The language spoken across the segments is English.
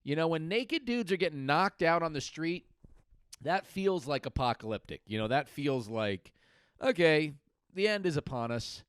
You know, when naked dudes are getting knocked out on the street, that feels like apocalyptic. You know, that feels like, okay, the end is upon us.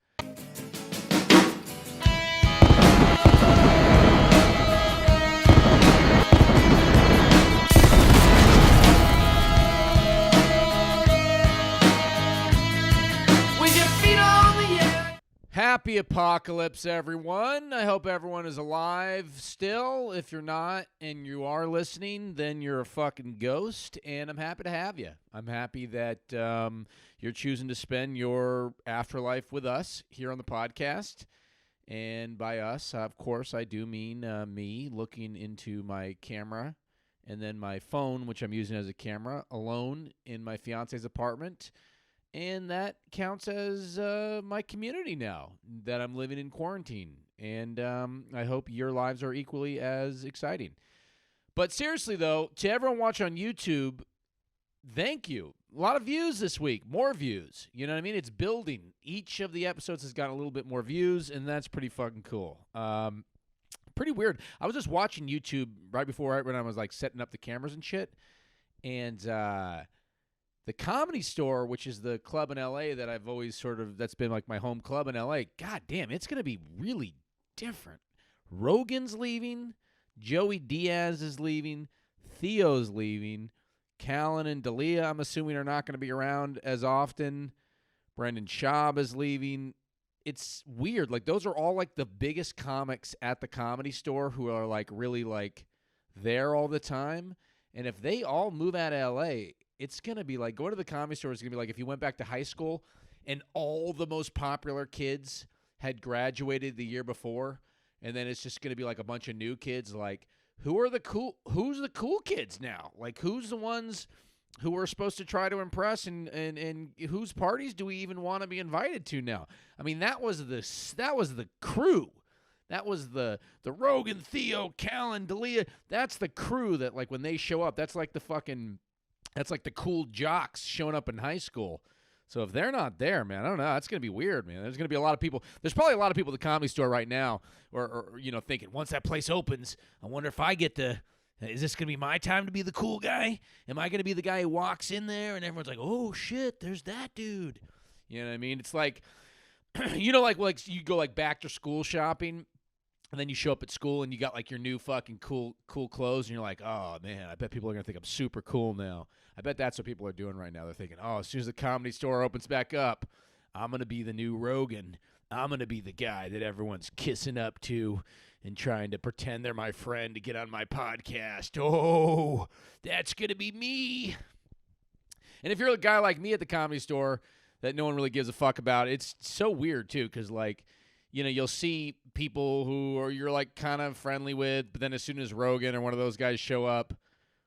Happy apocalypse, everyone. I hope everyone is alive still. If you're not and you are listening, then you're a fucking ghost, and I'm happy to have you. I'm happy that you're choosing to spend your afterlife with us here on the podcast. And by us, of course, I do mean me looking into my camera and then my phone, which I'm using as a camera, alone in my fiance's apartment. And that counts as my community now that I'm living in quarantine. And I hope your lives are equally as exciting. But seriously, though, to everyone watching on YouTube, thank you. A lot of views this week, more views. You know what I mean? It's building. Each of the episodes has got a little bit more views, and that's pretty fucking cool. Pretty weird. I was just watching YouTube right when I was like setting up the cameras and shit. And the Comedy Store, which is the club in L.A. that I've always that's been like my home club in L.A., god damn, it's going to be really different. Rogan's leaving. Joey Diaz is leaving. Theo's leaving. Callan and D'Elia, I'm assuming, are not going to be around as often. Brendan Schaub is leaving. It's weird. Like, those are all like the biggest comics at the Comedy Store who are like really like there all the time. And if they all move out of L.A., it's going to be like, going to the Comedy Store is going to be like if you went back to high school and all the most popular kids had graduated the year before, and then it's just going to be like a bunch of new kids. Like, who's the cool kids now? Like, who's the ones who we're supposed to try to impress, and whose parties do we even want to be invited to now? I mean, that was the crew. That was the Rogan, Theo, Callan, D'Elia. That's the crew that, like, when they show up, that's like the cool jocks showing up in high school. So if they're not there, man, I don't know. That's going to be weird, man. There's going to be a lot of people. There's probably a lot of people at the Comedy Store right now or you know, thinking, once that place opens, I wonder if I get to – is this going to be my time to be the cool guy? Am I going to be the guy who walks in there and everyone's like, oh, shit, there's that dude. You know what I mean? It's like – you know, like you go like back to school shopping – and then you show up at school and you got like your new fucking cool clothes and you're like, oh, man, I bet people are going to think I'm super cool now. I bet that's what people are doing right now. They're thinking, oh, as soon as the Comedy Store opens back up, I'm going to be the new Rogan. I'm going to be the guy that everyone's kissing up to and trying to pretend they're my friend to get on my podcast. Oh, that's going to be me. And if you're a guy like me at the Comedy Store that no one really gives a fuck about, it's so weird, too, because, like, you know, you'll see people who you're like kind of friendly with, but then as soon as Rogan or one of those guys show up,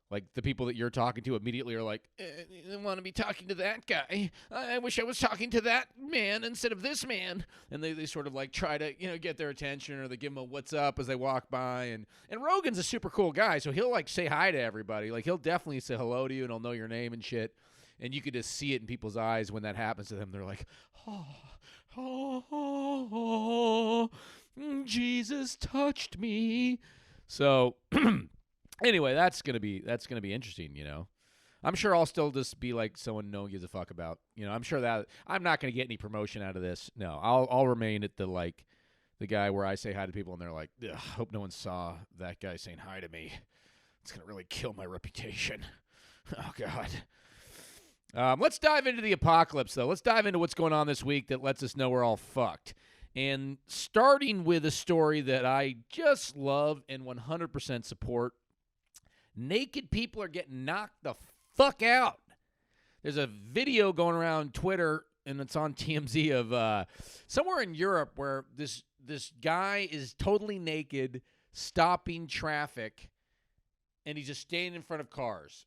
like the people that you're talking to immediately are like, I want to be talking to that guy. I wish I was talking to that man instead of this man. And they sort of like try to, you know, get their attention, or they give them a what's up as they walk by. And Rogan's a super cool guy, so he'll like say hi to everybody. Like, he'll definitely say hello to you and he'll know your name and shit. And you could just see it in people's eyes when that happens to them. They're like, oh, Jesus touched me. So anyway, that's gonna be interesting, you know. I'm sure I'll still just be like someone no one gives a fuck about. You know, I'm sure that I'm not gonna get any promotion out of this. No, I'll remain at the guy where I say hi to people and they're like, ugh, hope no one saw that guy saying hi to me. It's gonna really kill my reputation. Oh God. Let's dive into the apocalypse, though. Let's dive into what's going on this week that lets us know we're all fucked. And starting with a story that I just love and 100% support. Naked people are getting knocked the fuck out. There's a video going around Twitter, and it's on TMZ, of somewhere in Europe where this guy is totally naked, stopping traffic, and he's just standing in front of cars.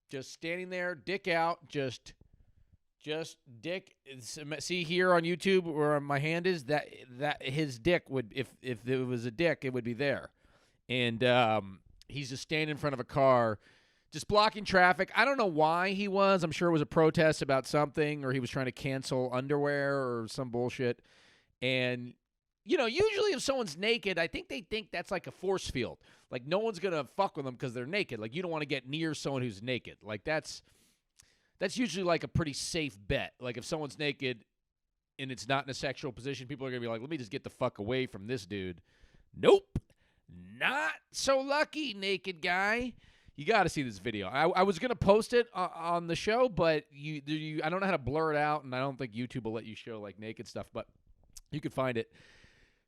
Just standing there, dick out, just dick. See here on YouTube where my hand is, that his dick would, if it was a dick, it would be there. And he's just standing in front of a car, just blocking traffic. I don't know why he was. I'm sure it was a protest about something, or he was trying to cancel underwear or some bullshit. And usually if someone's naked, I think they think that's like a force field. Like no one's going to fuck with them because they're naked. Like you don't want to get near someone who's naked. Like that's usually like a pretty safe bet. Like if someone's naked and it's not in a sexual position, people are going to be like, let me just get the fuck away from this dude. Nope. Not so lucky, naked guy. You got to see this video. I was going to post it on the show, but I don't know how to blur it out, and I don't think YouTube will let you show like naked stuff, but you can find it.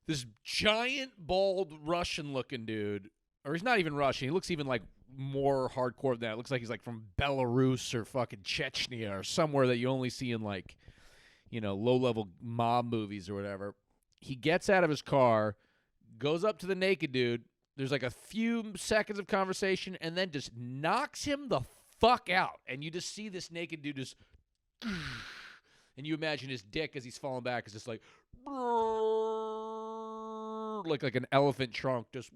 This giant, bald, Russian-looking dude, or he's not even Russian. He looks even like more hardcore than that. It looks like he's like from Belarus or fucking Chechnya or somewhere that you only see in like, low-level mob movies or whatever. He gets out of his car, goes up to the naked dude. There's like a few seconds of conversation and then just knocks him the fuck out. And you just see this naked dude just, and you imagine his dick as he's falling back is just like an elephant trunk just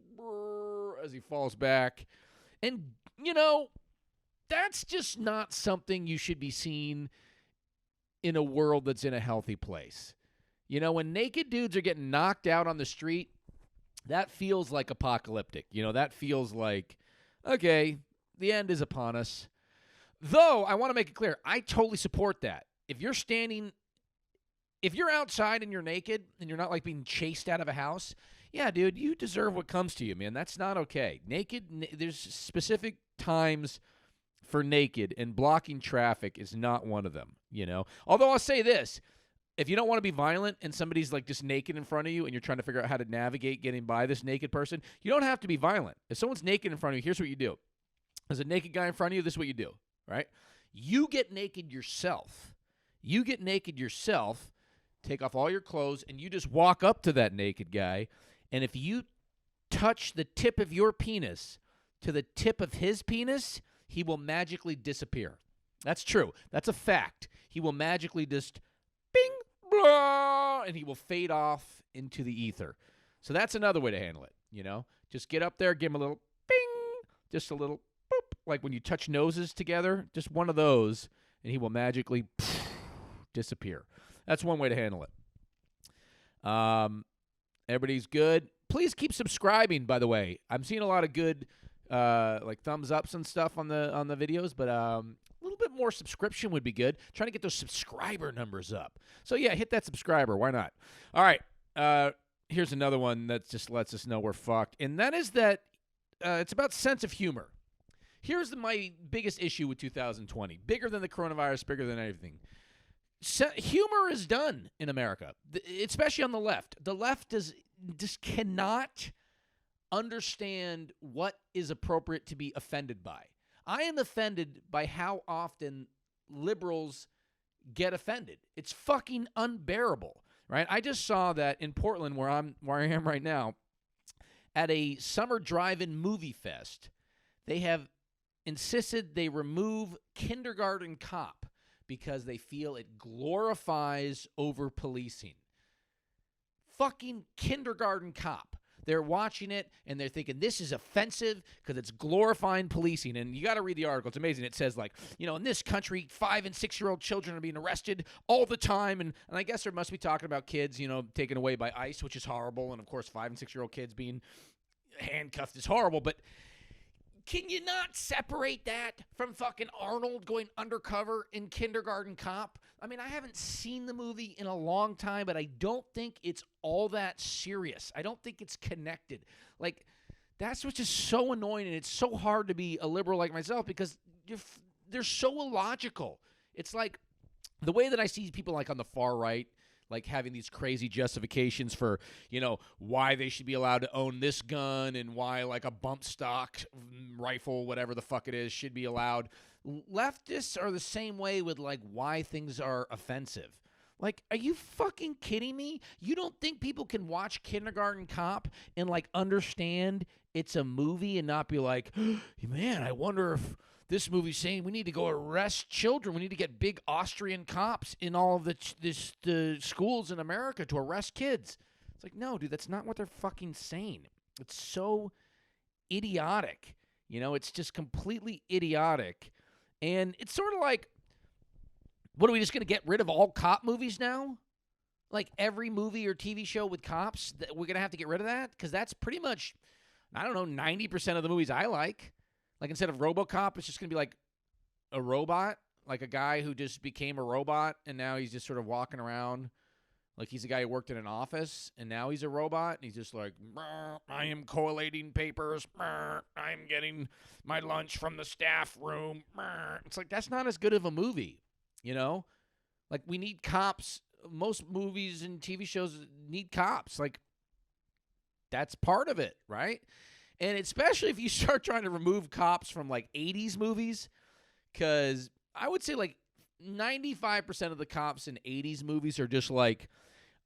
as he falls back. And, that's just not something you should be seeing in a world that's in a healthy place. When naked dudes are getting knocked out on the street, that feels like apocalyptic. That feels like, okay, the end is upon us. Though, I want to make it clear, I totally support that. If you're outside and you're naked and you're not like being chased out of a house, yeah, dude, you deserve what comes to you, man. That's not okay. There's specific times for naked, and blocking traffic is not one of them, Although I'll say this. If you don't want to be violent and somebody's like just naked in front of you and you're trying to figure out how to navigate getting by this naked person, you don't have to be violent. If someone's naked in front of you, here's what you do. There's a naked guy in front of you, this is what you do, right? You get naked yourself. Take off all your clothes, and you just walk up to that naked guy, and if you touch the tip of your penis to the tip of his penis, he will magically disappear. That's true. That's a fact. He will magically just bing, blah, and he will fade off into the ether. So that's another way to handle it, Just get up there, give him a little bing, just a little boop, like when you touch noses together, just one of those, and he will magically disappear. That's one way to handle it. Everybody's good. Please keep subscribing, by the way. I'm seeing a lot of good like thumbs ups and stuff on the videos, but a little bit more subscription would be good. Trying to get those subscriber numbers up. So yeah, hit that subscriber. Why not? All right. Here's another one that just lets us know we're fucked, and that is that it's about sense of humor. Here's my biggest issue with 2020. Bigger than the coronavirus, bigger than everything. Humor is done in America, especially on the left. The left just cannot understand what is appropriate to be offended by. I am offended by how often liberals get offended. It's fucking unbearable, right? I just saw that in Portland, where I am right now, at a summer drive-in movie fest, they have insisted they remove Kindergarten Cop because they feel it glorifies over-policing. Fucking Kindergarten Cop. They're watching it, and they're thinking, this is offensive because it's glorifying policing. And you got to read the article. It's amazing. It says, like, in this country, 5- and 6-year-old children are being arrested all the time. And I guess there must be talking about kids, taken away by ICE, which is horrible. And, of course, 5- and 6-year-old kids being handcuffed is horrible. But can you not separate that from fucking Arnold going undercover in Kindergarten Cop? I mean, I haven't seen the movie in a long time, but I don't think it's all that serious. I don't think it's connected. Like, that's what's just so annoying, and it's so hard to be a liberal like myself because they're so illogical. It's like the way that I see people like on the far right, like having these crazy justifications for, why they should be allowed to own this gun and why like a bump stock rifle, whatever the fuck it is, should be allowed. Leftists are the same way with like why things are offensive. Like, are you fucking kidding me? You don't think people can watch Kindergarten Cop and like understand it's a movie and not be like, man, I wonder if this movie's saying we need to go arrest children. We need to get big Austrian cops in all of the schools in America to arrest kids. It's like, no, dude, that's not what they're fucking saying. It's so idiotic. It's just completely idiotic. And it's sort of like, what, are we just going to get rid of all cop movies now? like every movie or TV show with cops, that we're going to have to get rid of that? Because that's pretty much, I don't know, 90% of the movies I like. Like instead of RoboCop, it's just going to be like a robot, like a guy who just became a robot, and now he's just sort of walking around like he's a guy who worked in an office, and now he's a robot, and he's just like, I am collating papers. I'm getting my lunch from the staff room. It's like, that's not as good of a movie, you know? Like, we need cops. Most movies and TV shows need cops. Like, that's part of it, right? And especially if you start trying to remove cops from, like, 80s movies, because I would say, like, 95% of the cops in 80s movies are just, like,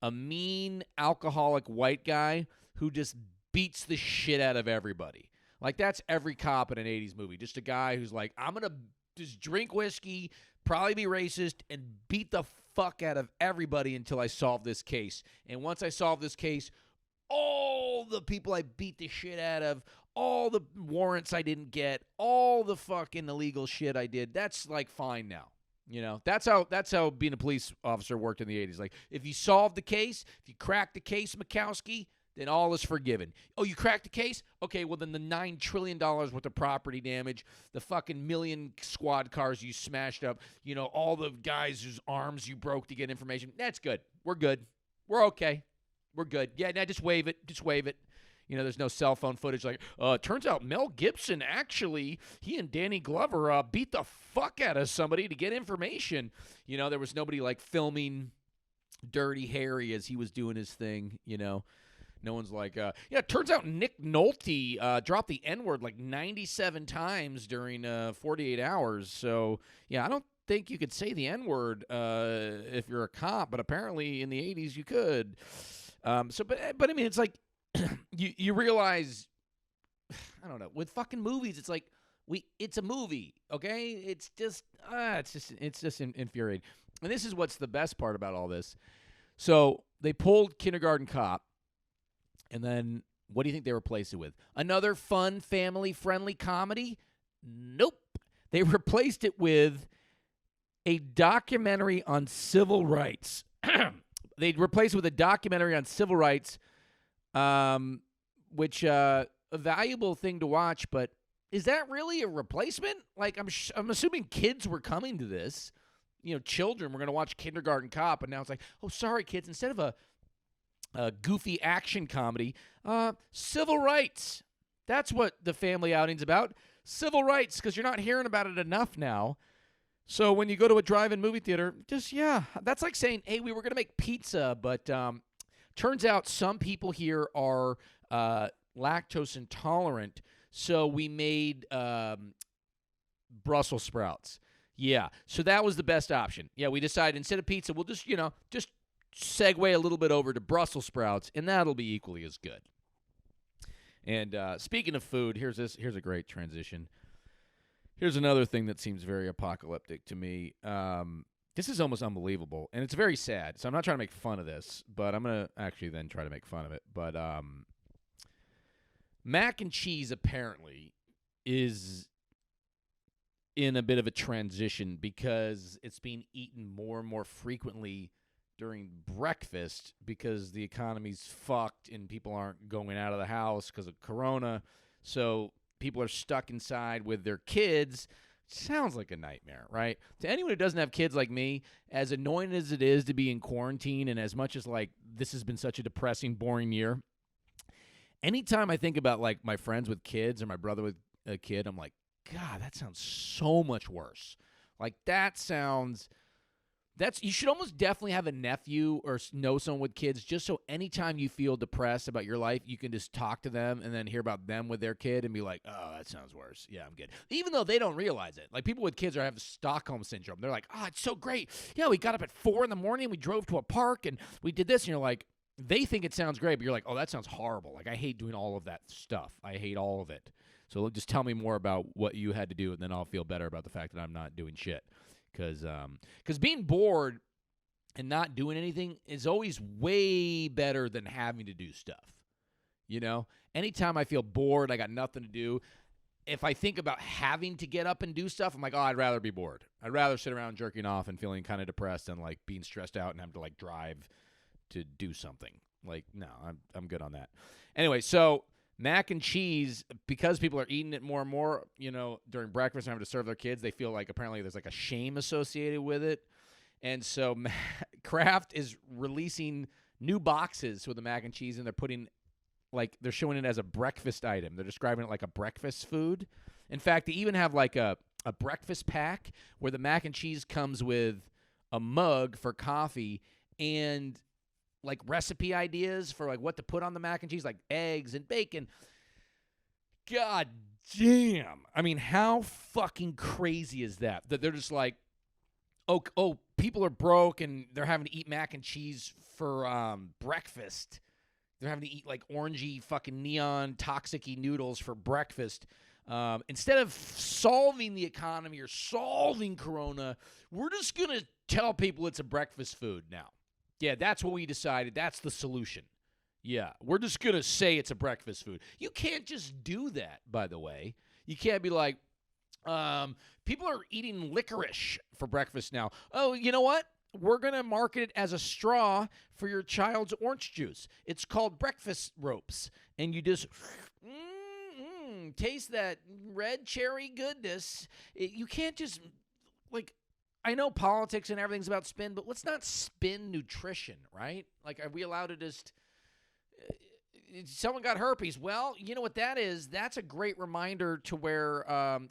a mean, alcoholic white guy who just beats the shit out of everybody. Like, that's every cop in an 80s movie. Just a guy who's like, I'm going to just drink whiskey, probably be racist, and beat the fuck out of everybody until I solve this case. And once I solve this case, all the people I beat the shit out of, all the warrants I didn't get, all the fucking illegal shit I did, that's, like, fine now. You know, that's how being a police officer worked in the 80s. Like, if you solve the case, if you crack the case, Mikowski, then all is forgiven. Oh, you cracked the case? Okay, well, then the $9 trillion worth of property damage, the fucking million squad cars you smashed up, you know, all the guys whose arms you broke to get information, that's good. We're good. We're okay. We're good. Yeah, now just wave it. Just wave it. You know, there's no cell phone footage like, turns out Mel Gibson actually, he and Danny Glover beat the fuck out of somebody to get information. You know, there was nobody like filming Dirty Harry as he was doing his thing, you know. No one's like, yeah, it turns out Nick Nolte dropped the N-word like 97 times during 48 hours. So, yeah, I don't think you could say the N-word if you're a cop, but apparently in the 80s you could. But I mean, it's like, you realize, I don't know, with fucking movies, it's like it's a movie, okay? It's just infuriating. And this is what's the best part about all this. So they pulled Kindergarten Cop, and then what do you think they replaced it with? Another fun, family-friendly comedy? Nope. They replaced it with a documentary on civil rights. They replaced it with a documentary on civil rights, which a valuable thing to watch, but is that really a replacement? Like, I'm assuming kids were coming to this. You know, children were going to watch Kindergarten Cop, and now it's like, oh, sorry, kids, instead of a goofy action comedy, civil rights. That's what the family outing's about. Civil rights, because you're not hearing about it enough now. So when you go to a drive-in movie theater, that's like saying, hey, we were going to make pizza, but turns out some people here are lactose intolerant, so we made Brussels sprouts. Yeah, so that was the best option. Yeah, we decided instead of pizza, we'll just segue a little bit over to Brussels sprouts, and that'll be equally as good. And speaking of food, here's a great transition. Here's another thing that seems very apocalyptic to me. This is almost unbelievable, and it's very sad. So I'm not trying to make fun of this, but I'm going to actually then try to make fun of it. But mac and cheese apparently is in a bit of a transition because it's being eaten more and more frequently during breakfast because the economy's fucked and people aren't going out of the house because of Corona. So people are stuck inside with their kids. Sounds like a nightmare, right? To anyone who doesn't have kids like me, as annoying as it is to be in quarantine and as much as, like, this has been such a depressing, boring year, anytime I think about, like, my friends with kids or my brother with a kid, I'm like, God, that sounds so much worse. Like, you should almost definitely have a nephew or know someone with kids just so anytime you feel depressed about your life, you can just talk to them and then hear about them with their kid and be like, oh, that sounds worse. Yeah, I'm good. Even though they don't realize it. Like, people with kids have Stockholm syndrome. They're like, oh, it's so great. Yeah, we got up at 4 a.m. We drove to a park and we did this. And you're like, they think it sounds great, but you're like, oh, that sounds horrible. Like, I hate doing all of that stuff. I hate all of it. So just tell me more about what you had to do, and then I'll feel better about the fact that I'm not doing shit. Because being bored and not doing anything is always way better than having to do stuff. You know? Anytime I feel bored, I got nothing to do, if I think about having to get up and do stuff, I'm like, oh, I'd rather be bored. I'd rather sit around jerking off and feeling kind of depressed than, like, being stressed out and having to, like, drive to do something. Like, no, I'm good on that. Anyway, so mac and cheese, because people are eating it more and more, during breakfast and having to serve their kids, they feel like apparently there's like a shame associated with it. And so Kraft is releasing new boxes with the mac and cheese, and they're showing it as a breakfast item. They're describing it like a breakfast food. In fact, they even have like a breakfast pack where the mac and cheese comes with a mug for coffee and like recipe ideas for like what to put on the mac and cheese, like eggs and bacon. God damn. I mean, how fucking crazy is that? That they're just like, oh, people are broke and they're having to eat mac and cheese for breakfast. They're having to eat like orangey fucking neon toxic-y noodles for breakfast. Instead of solving the economy or solving Corona, we're just going to tell people it's a breakfast food now. Yeah, that's what we decided. That's the solution. Yeah, we're just going to say it's a breakfast food. You can't just do that, by the way. You can't be like, people are eating licorice for breakfast now. Oh, you know what? We're going to market it as a straw for your child's orange juice. It's called breakfast ropes. And you just taste that red cherry goodness. You can't just, like, I know politics and everything's about spin, but let's not spin nutrition, right? Like, are we allowed to just, someone got herpes. Well, you know what that is? That's a great reminder to wear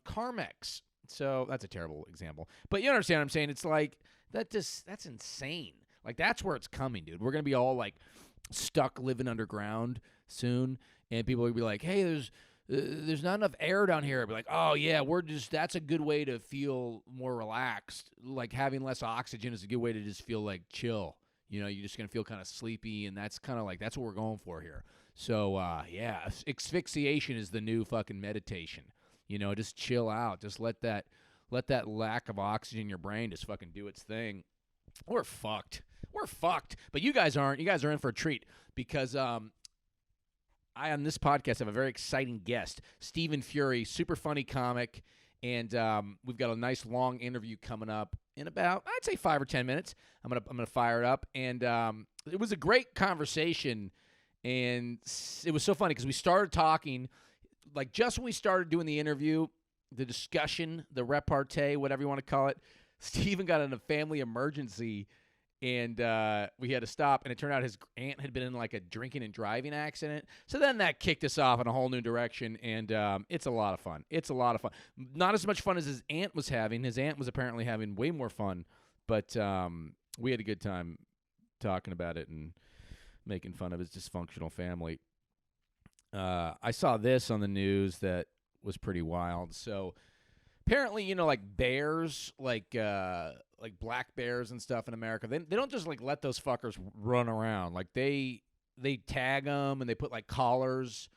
Carmex. So that's a terrible example. But you understand what I'm saying? It's like, that's insane. Like, that's where it's coming, dude. We're going to be all, like, stuck living underground soon, and people will be like, hey, there's not enough air down here. I'll be like, oh, yeah, that's a good way to feel more relaxed. Like, having less oxygen is a good way to just feel, like, chill. You're just going to feel kind of sleepy, and that's kind of like, that's what we're going for here. So, yeah, asphyxiation is the new fucking meditation. Just chill out. Just let that lack of oxygen in your brain just fucking do its thing. We're fucked. But you guys aren't. You guys are in for a treat because I, on this podcast, have a very exciting guest, Stephen Fury, super funny comic, and we've got a nice long interview coming up in about, I'd say, 5 or 10 minutes. I'm gonna fire it up, and it was a great conversation, and it was so funny because we started talking, like just when we started doing the interview, the discussion, the repartee, whatever you want to call it, Stephen got in a family emergency, and we had to stop, and it turned out his aunt had been in like a drinking and driving accident. So then that kicked us off in a whole new direction, and it's a lot of fun. Not as much fun as his aunt was having. His aunt was apparently having way more fun, but we had a good time talking about it and making fun of his dysfunctional family. I saw this on the news that was pretty wild. So apparently, like bears, like black bears and stuff in America, they don't just like let those fuckers run around. Like they tag them and they put like collars,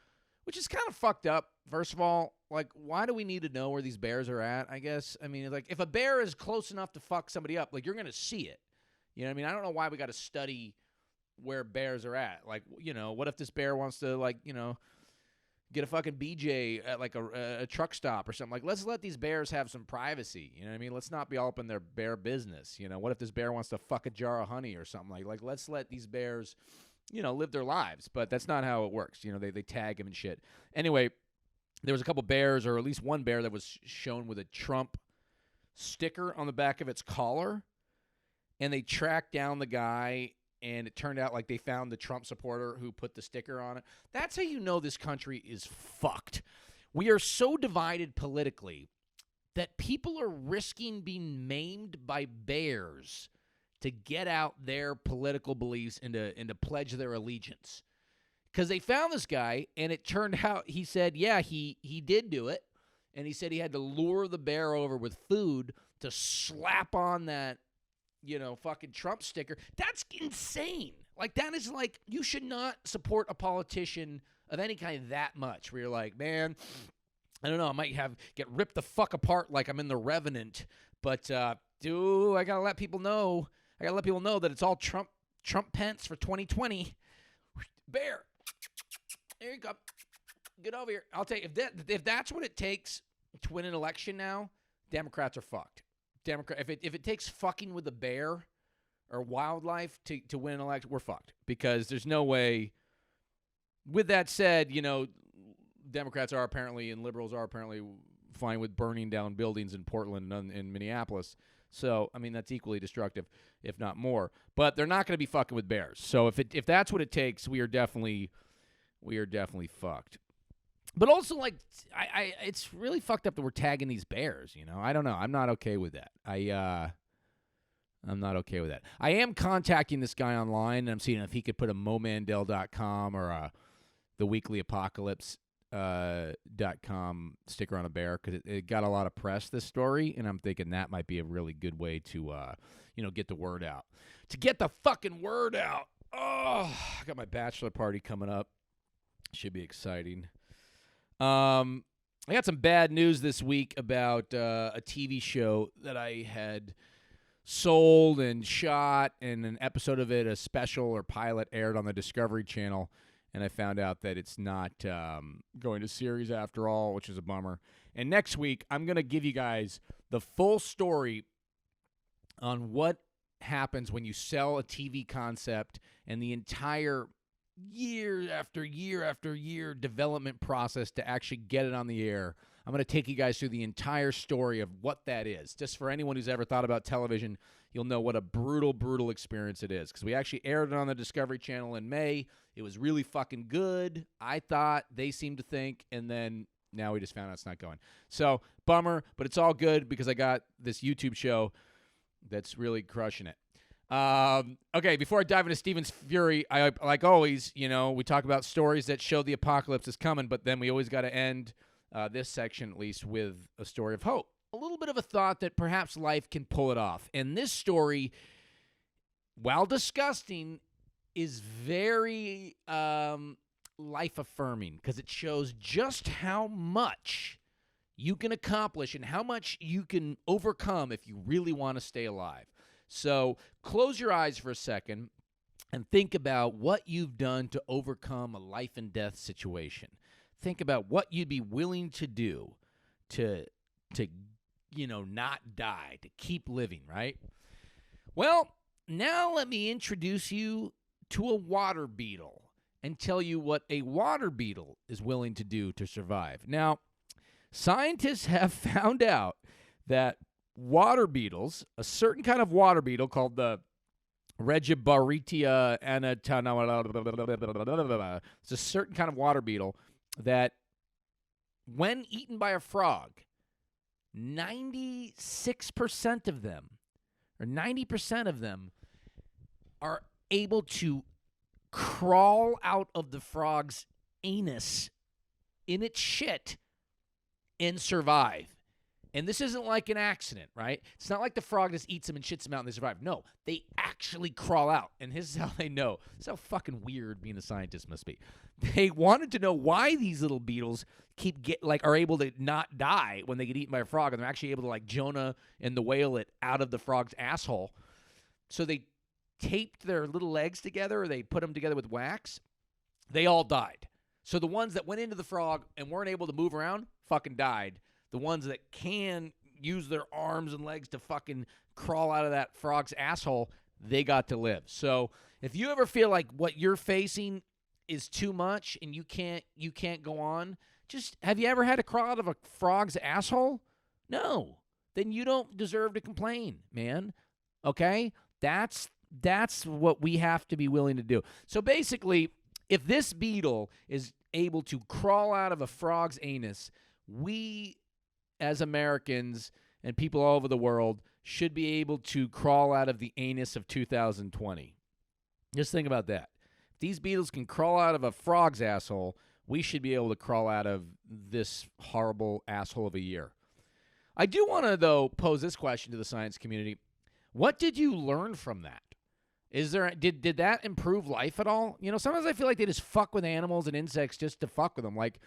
which is kind of fucked up. First of all, like, why do we need to know where these bears are at? I guess, I mean, like, if a bear is close enough to fuck somebody up, like, you're gonna see it. You know what I mean? I don't know why we got to study where bears are at. Like, what if this bear wants to, like, get a fucking BJ at like a truck stop or something? Like, let's let these bears have some privacy. You know what I mean? Let's not be all up in their bear business. What if this bear wants to fuck a jar of honey or something? Like let's let these bears, live their lives. But that's not how it works. They tag him and shit. Anyway, there was a couple bears, or at least one bear that was shown with a Trump sticker on the back of its collar, and they tracked down the guy. And it turned out like they found the Trump supporter who put the sticker on it. That's how you know this country is fucked. We are so divided politically that people are risking being maimed by bears to get out their political beliefs and to pledge their allegiance. Because they found this guy, and it turned out, he said, yeah, he did do it. And he said he had to lure the bear over with food to slap on that, fucking Trump sticker. That's insane. Like, that is like, you should not support a politician of any kind that much, where you're like, man, I don't know, I might get ripped the fuck apart like I'm in The Revenant, but, dude, I gotta let people know that it's all Trump Pence for 2020. Bear, there you go. Get over here. I'll tell you, if that's what it takes to win an election now, Democrats are fucked. If it takes fucking with a bear or wildlife to win an election, we're fucked because there's no way. With that said, Democrats are apparently and liberals are apparently fine with burning down buildings in Portland and in Minneapolis. So, I mean, that's equally destructive, if not more. But they're not going to be fucking with bears. So if that's what it takes, we are definitely fucked. But also, like, it's really fucked up that we're tagging these bears. I don't know. I'm not okay with that. I'm not okay with that. I am contacting this guy online, and I'm seeing if he could put a Mandel.com or the Weekly Apocalypse. .com sticker on a bear because it got a lot of press, this story, and I'm thinking that might be a really good way to get the word out. To get the fucking word out. Oh, I got my bachelor party coming up. Should be exciting. I got some bad news this week about a TV show that I had sold and shot, and an episode of it, a special or pilot, aired on the Discovery Channel. And I found out that it's not going to series after all, which is a bummer. And next week, I'm going to give you guys the full story on what happens when you sell a TV concept and the entire year after year after year development process to actually get it on the air. I'm going to take you guys through the entire story of what that is. Just for anyone who's ever thought about television, you'll know what a brutal, brutal experience it is. Because we actually aired it on the Discovery Channel in May. It was really fucking good, I thought. They seemed to think. And then now we just found out it's not going. So, bummer. But it's all good because I got this YouTube show that's really crushing it. Okay, before I dive into Stephen's Fury, I like always, we talk about stories that show the apocalypse is coming. But then we always got to end this section, at least, with a story of hope. A little bit of a thought that perhaps life can pull it off. And this story, while disgusting, is very life-affirming because it shows just how much you can accomplish and how much you can overcome if you really want to stay alive. So close your eyes for a second and think about what you've done to overcome a life and death situation. Think about what you'd be willing to do to not die, to keep living, right? Well, now let me introduce you to a water beetle and tell you what a water beetle is willing to do to survive. Now, scientists have found out that water beetles, a certain kind of water beetle called the Regibaritia anatana, it's a certain kind of water beetle that when eaten by a frog, 96% of them, or 90% of them, are able to crawl out of the frog's anus in its shit and survive. And this isn't like an accident, right? It's not like the frog just eats them and shits them out and they survive. No, they actually crawl out. And this is how they know. This is how fucking weird being a scientist must be. They wanted to know why these little beetles are able to not die when they get eaten by a frog, and they're actually able to, like Jonah and the whale, it out of the frog's asshole. So they taped their little legs together, or they put them together with wax. They all died. So the ones that went into the frog and weren't able to move around fucking died. The ones that can use their arms and legs to fucking crawl out of that frog's asshole, they got to live. So if you ever feel like what you're facing is too much and you can't go on, just have you ever had to crawl out of a frog's asshole? No. Then you don't deserve to complain, man. Okay? That's what we have to be willing to do. So basically, if this beetle is able to crawl out of a frog's anus, we as Americans and people all over the world should be able to crawl out of the anus of 2020. Just think about that. If these beetles can crawl out of a frog's asshole, we should be able to crawl out of this horrible asshole of a year. I do want to, though, pose this question to the science community. What did you learn from that? Did that improve life at all? Sometimes I feel like they just fuck with animals and insects just to fuck with them. Like,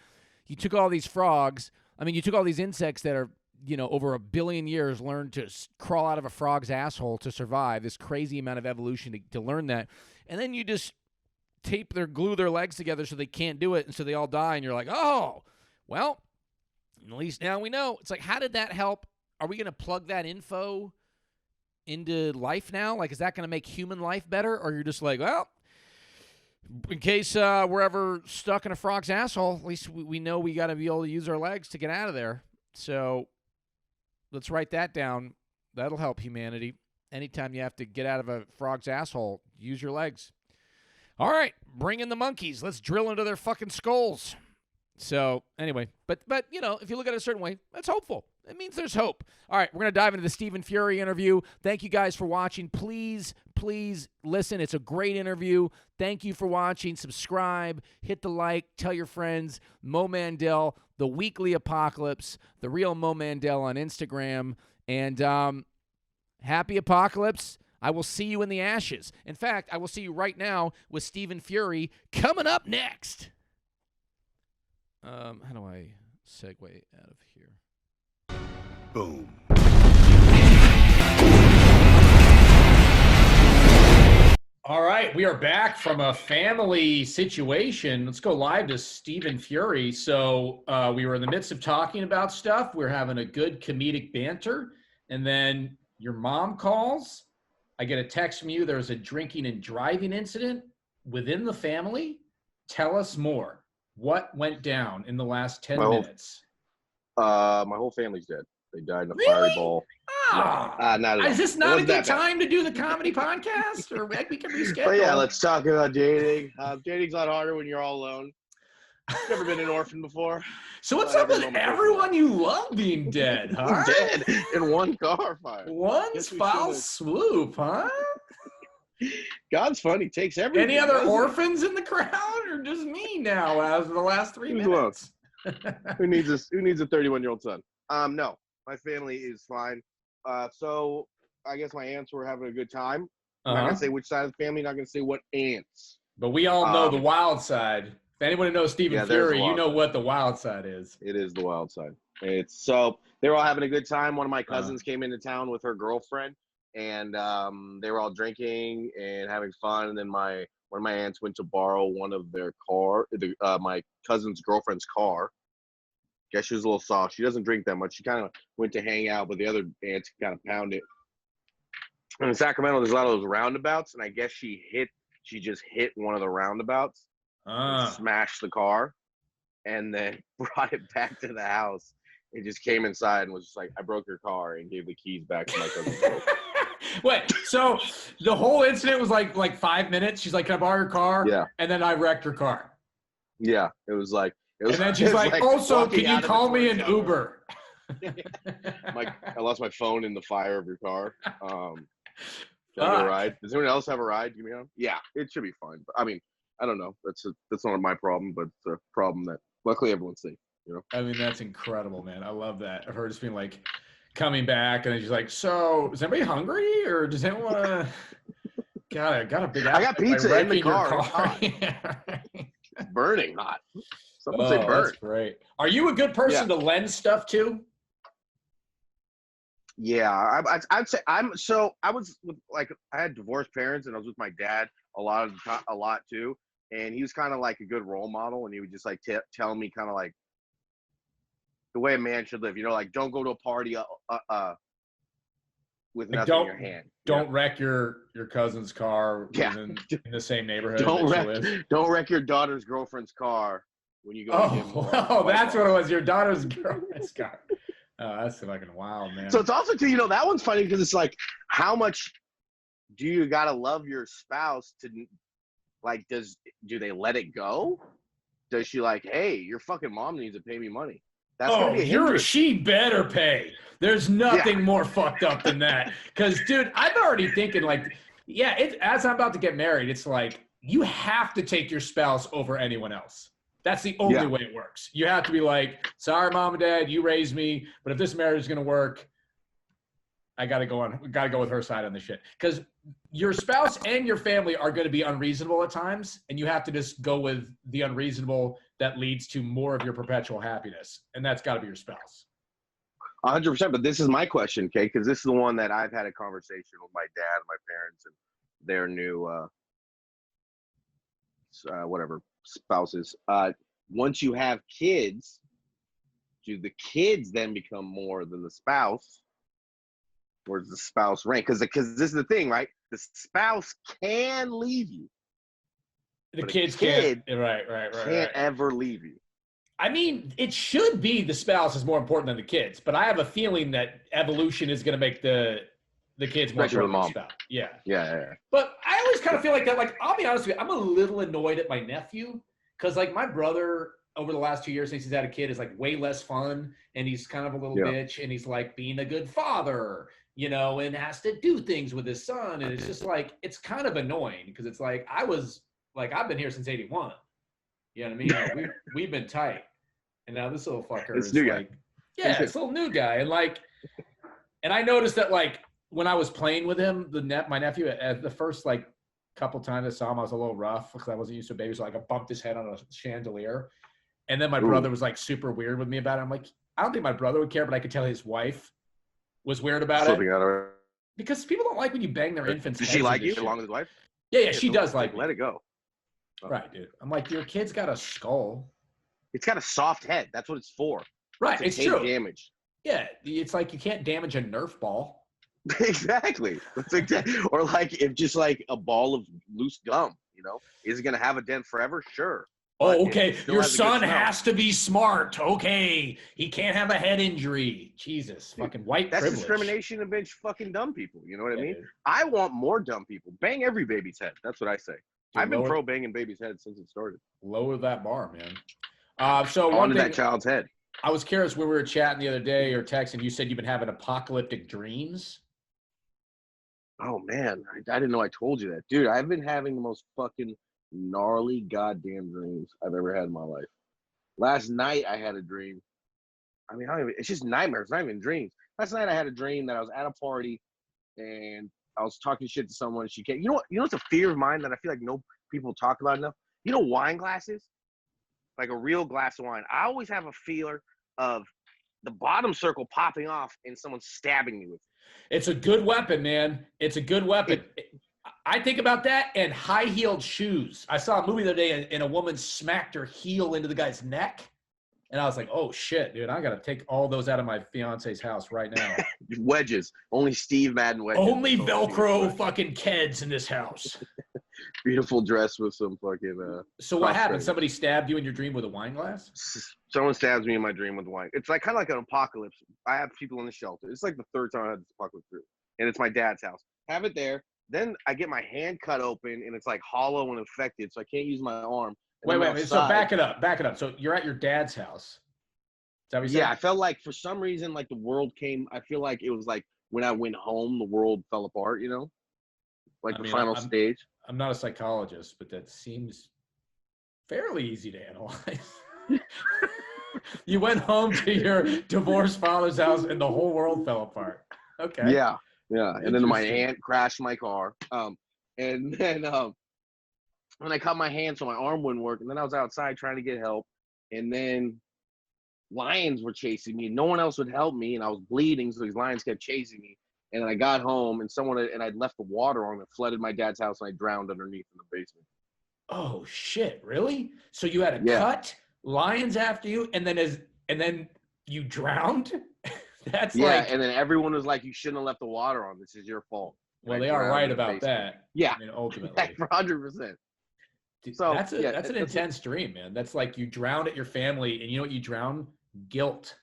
you took all these frogs. You took all these insects that are, over 1 billion years learned to crawl out of a frog's asshole to survive, this crazy amount of evolution to learn that. And then you just glue their legs together so they can't do it, and so they all die, and you're like, oh, well, at least now we know. It's like, how did that help? Are we going to plug that info into life now? Like, is that going to make human life better? Or you're just like, well, in case we're ever stuck in a frog's asshole, at least we know we got to be able to use our legs to get out of there. So let's write that down. That'll help humanity. Anytime you have to get out of a frog's asshole, use your legs. All right, bring in the monkeys. Let's drill into their fucking skulls. So anyway, but you know, if you look at it a certain way, that's hopeful. It means there's hope. All right, we're going to dive into the Stephen Fury interview. Thank you guys for watching. Please listen. It's a great interview. Thank you for watching. Subscribe, hit the like, tell your friends. Mo Mandel, The Weekly Apocalypse, The Real Mo Mandel on Instagram. And happy apocalypse. I will see you in the ashes. In fact, I will see you right now with Stephen Fury coming up next. How do I segue out of here? Boom. All right, we are back from a family situation. Let's go live to Stephen Fury. So we were in the midst of talking about stuff. We're having a good comedic banter. And then your mom calls. I get a text from you. There's a drinking and driving incident within the family. Tell us more. What went down in the last 10 minutes? My whole family's dead. They died in a Really? fireball. Ah, not at all. is this not a good It wasn't that bad. time to do the comedy podcast? Or we can reschedule? But yeah, let's talk about dating. Dating's a lot harder when you're all alone. Never been an orphan before. So what's up with everyone you love being dead, huh? Dead in one car fire. One Guess we foul should've- swoop, huh? God's funny. Takes everything. Any other doesn't he? orphans in the crowd, or just me now as of the last 3 Who's minutes? Who needs a 31-year-old son? No, my family is fine. So I guess my aunts were having a good time. I'm not gonna say which side of the family. Not gonna say what aunts. But we all know the wild side. If anyone knows Stephen Fury, you know what the wild side is. It is the wild side. So they were all having a good time. One of my cousins came into town with her girlfriend, and they were all drinking and having fun. And then one of my aunts went to borrow one of their my cousin's girlfriend's car. Guess she was a little soft. She doesn't drink that much. She kind of went to hang out, but the other aunts kind of pound it. And in Sacramento, there's a lot of those roundabouts, and I guess she just hit one of the roundabouts, smashed the car, and then brought it back to the house. And just came inside and was just like, I broke your car, and gave the keys back to my cousin's girlfriend. Wait, so the whole incident was like 5 minutes? She's like, can I borrow your car? Yeah. And then I wrecked her car. Yeah, it was like. And then she's like, also, can you call me an Uber? I lost my phone in the fire of your car. Can I get a ride? Does anyone else have a ride? Give me one. Yeah, it should be fine. But I mean, I don't know. That's not my problem, but it's a problem that luckily everyone's safe. You know. I mean, that's incredible, man. I love that. Of her just being like coming back, and then she's like, "So, is anybody hungry, or does anyone want to?" got a big. I got pizza in the car. Yeah. It's burning hot. Someone say burn. That's great. Are you a good person to lend stuff to? Yeah, I'd say I was with, like, I had divorced parents, and I was with my dad a lot too, and he was kind of like a good role model, and he would just like tell me kind of like the way a man should live. You know, like, don't go to a party with nothing in your hand. Don't wreck your cousin's car in the same neighborhood. Don't wreck your daughter's girlfriend's car when you go. That's what it was. Your daughter's girlfriend's car. Oh, that's fucking wild, man. So it's also too, that one's funny because it's like, how much do you gotta love your spouse to, like, do they let it go? Does she like, hey, your fucking mom needs to pay me money? That's gonna be a hindrance. She better pay. There's nothing more fucked up than that. Because, dude, I'm already thinking, like, as I'm about to get married, it's like, you have to take your spouse over anyone else. That's the only way it works. You have to be like, sorry, mom and dad, you raised me, but if this marriage is gonna work, I gotta go with her side on the shit. Because your spouse and your family are gonna be unreasonable at times, and you have to just go with the unreasonable that leads to more of your perpetual happiness, and that's got to be your spouse. 100%. But this is my question, okay? Because this is the one that I've had a conversation with my dad, and my parents, and their new spouses. Once you have kids, do the kids then become more than the spouse? Where's the spouse rank? Because this is the thing, right? The spouse can leave you. The but kids a kid can't. Right. Can't ever leave you. I mean, it should be the spouse is more important than the kids, but I have a feeling that evolution is going to make the kids more Especially with important than mom. spouse. Yeah. Yeah. But I always kind of feel like that. Like, I'll be honest with you, I'm a little annoyed at my nephew because, like, my brother over the last 2 years since he's had a kid is like way less fun, and he's kind of a little bitch, and he's like being a good father, you know, and has to do things with his son, and it's just like it's kind of annoying because it's like I've been here since '81. You know what I mean? Like, we've been tight, and now this little fucker is like, yeah, it's a little new guy, and I noticed that like when I was playing with him, my nephew at the first like couple times I saw him, I was a little rough because I wasn't used to a baby, so like I bumped his head on a chandelier, and then my brother was like super weird with me about it. I'm like, I don't think my brother would care, but I could tell his wife was weird about it because people don't like when you bang their infants. Does she like you along with his wife? Yeah, she does like me. Let it go. Right, dude. I'm like, your kid's got a skull. It's got a soft head. That's what it's for. Right, it's true. Damage. Yeah, it's like you can't damage a Nerf ball. Exactly. Or like if just like a ball of loose gum, you know, is it gonna have a dent forever? Sure. Oh, okay. Your son has to be smart. Okay, he can't have a head injury. Jesus, fucking white privilege. That's discrimination against fucking dumb people. You know what I mean? Dude. I want more dumb people. Bang every baby's head. That's what I say. Dude, I've been pro banging baby's head since it started. Lower that bar, man. So one thing, that child's head. I was curious when we were chatting the other day or texting, you said you've been having apocalyptic dreams. Oh man, I didn't know I told you that, dude. I've been having the most fucking gnarly goddamn dreams I've ever had in my life. Last night I had a dream. I mean, it's just nightmares, not even dreams. Last night I had a dream that I was at a party and I was talking shit to someone. She came. You know what's a fear of mine that I feel like no people talk about enough? You know, wine glasses, like a real glass of wine. I always have a fear of the bottom circle popping off and someone stabbing me with it. It's a good weapon, man. It's a good weapon. I think about that and high-heeled shoes. I saw a movie the other day and a woman smacked her heel into the guy's neck. And I was like, oh, shit, dude. I got to take all those out of my fiance's house right now. Wedges. Only Steve Madden wedges. Only Velcro fucking kids in this house. Beautiful dress with some fucking So what happened? Somebody stabbed you in your dream with a wine glass? Someone stabs me in my dream with wine. It's like kind of like an apocalypse. I have people in the shelter. It's like the third time I had this apocalypse dream. And it's my dad's house. Have it there. Then I get my hand cut open and it's like hollow and infected, so I can't use my arm. Wait. So back it up. So you're at your dad's house. Is that what you said? Yeah, I felt like for some reason, like the world came. I feel like it was like when I went home, the world fell apart. You know, like the final stage. I'm not a psychologist, but that seems fairly easy to analyze. You went home to your divorced father's house, and the whole world fell apart. Okay. Yeah. And then my aunt crashed my car. And then when I cut my hand so my arm wouldn't work, and then I was outside trying to get help, and then lions were chasing me. No one else would help me, and I was bleeding, so these lions kept chasing me. And then I got home, and I'd left the water on that flooded my dad's house, and I drowned underneath in the basement. Oh shit! Really? So you had a cut, lions after you, and then you drowned? That's and then everyone was like, "You shouldn't have left the water on. This is your fault." Well, they are right about that. Yeah, I mean, ultimately, 100%. So that's an intense dream, man. That's like you drowned at your family, and you know what you drown? Guilt.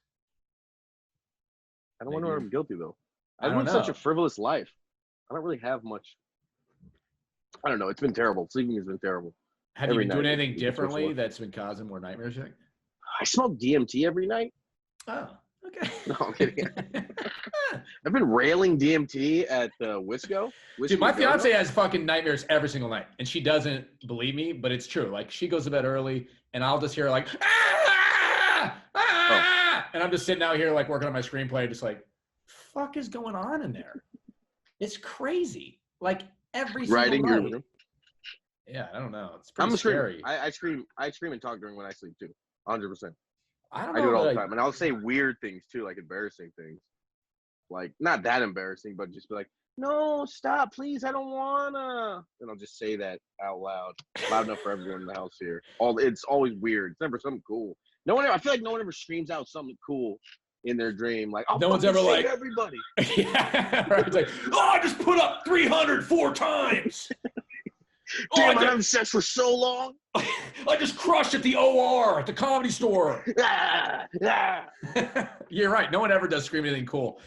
I don't wonder what I'm guilty though. I've lived such a frivolous life. I don't really have much. I don't know. It's been terrible. Sleeping has been terrible. Have you been doing anything differently that's been causing more nightmares? I smoke DMT every night. Oh, okay. No, I'm kidding. I've been railing DMT at Wisco. Dude, my fiance has fucking nightmares every single night, and she doesn't believe me, but it's true. Like, she goes to bed early, and I'll just hear like, and I'm just sitting out here like working on my screenplay, just like, fuck is going on in there? It's crazy. Like every single night. Yeah, I don't know. It's pretty scary. I scream and talk during when I sleep too. 100%. I don't know. I do it all the time, and I'll say weird things too, like embarrassing things. Like not that embarrassing, but just be like, "No, stop, please, I don't wanna." And I'll just say that out loud enough for everyone in the house here. It's always weird. It's never something cool. I feel like no one ever screams out something cool in their dream. Like, I'll No one's fucking ever save like everybody. Yeah, right. It's like, oh, I just put up 304 times. Damn, I'm having sex for so long. I just crushed at the OR at the Comedy Store. You're right. No one ever does scream anything cool.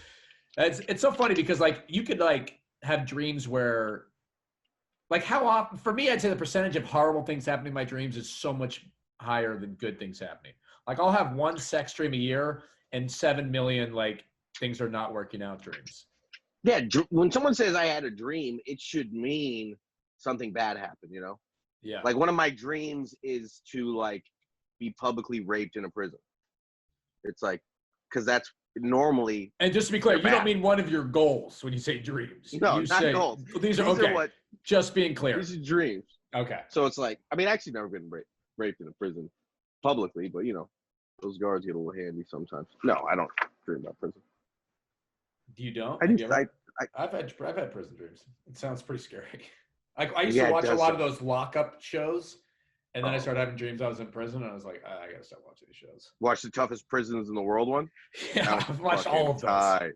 It's so funny because like you could like have dreams where like how often for me I'd say the percentage of horrible things happening in my dreams is so much higher than good things happening. Like I'll have one sex dream a year and 7 million like things are not working out dreams. Yeah, when someone says I had a dream, it should mean something bad happened, you know? Yeah. Like one of my dreams is to like be publicly raped in a prison. It's like, because that's normally. And just to be clear, you don't mean one of your goals when you say dreams. No, you not say, goals. These are okay. What, just being clear. These are dreams. Okay. So it's like, I mean, I actually never been raped in a prison publicly, but you know, those guards get a little handy sometimes. No, I don't dream about prison. You don't? I've had prison dreams. It sounds pretty scary. I used to watch a lot of those lockup shows, and then I started having dreams I was in prison, and I was like, I gotta stop watching these shows. Watch the toughest prisons in the world one? Yeah, I've watched all of those.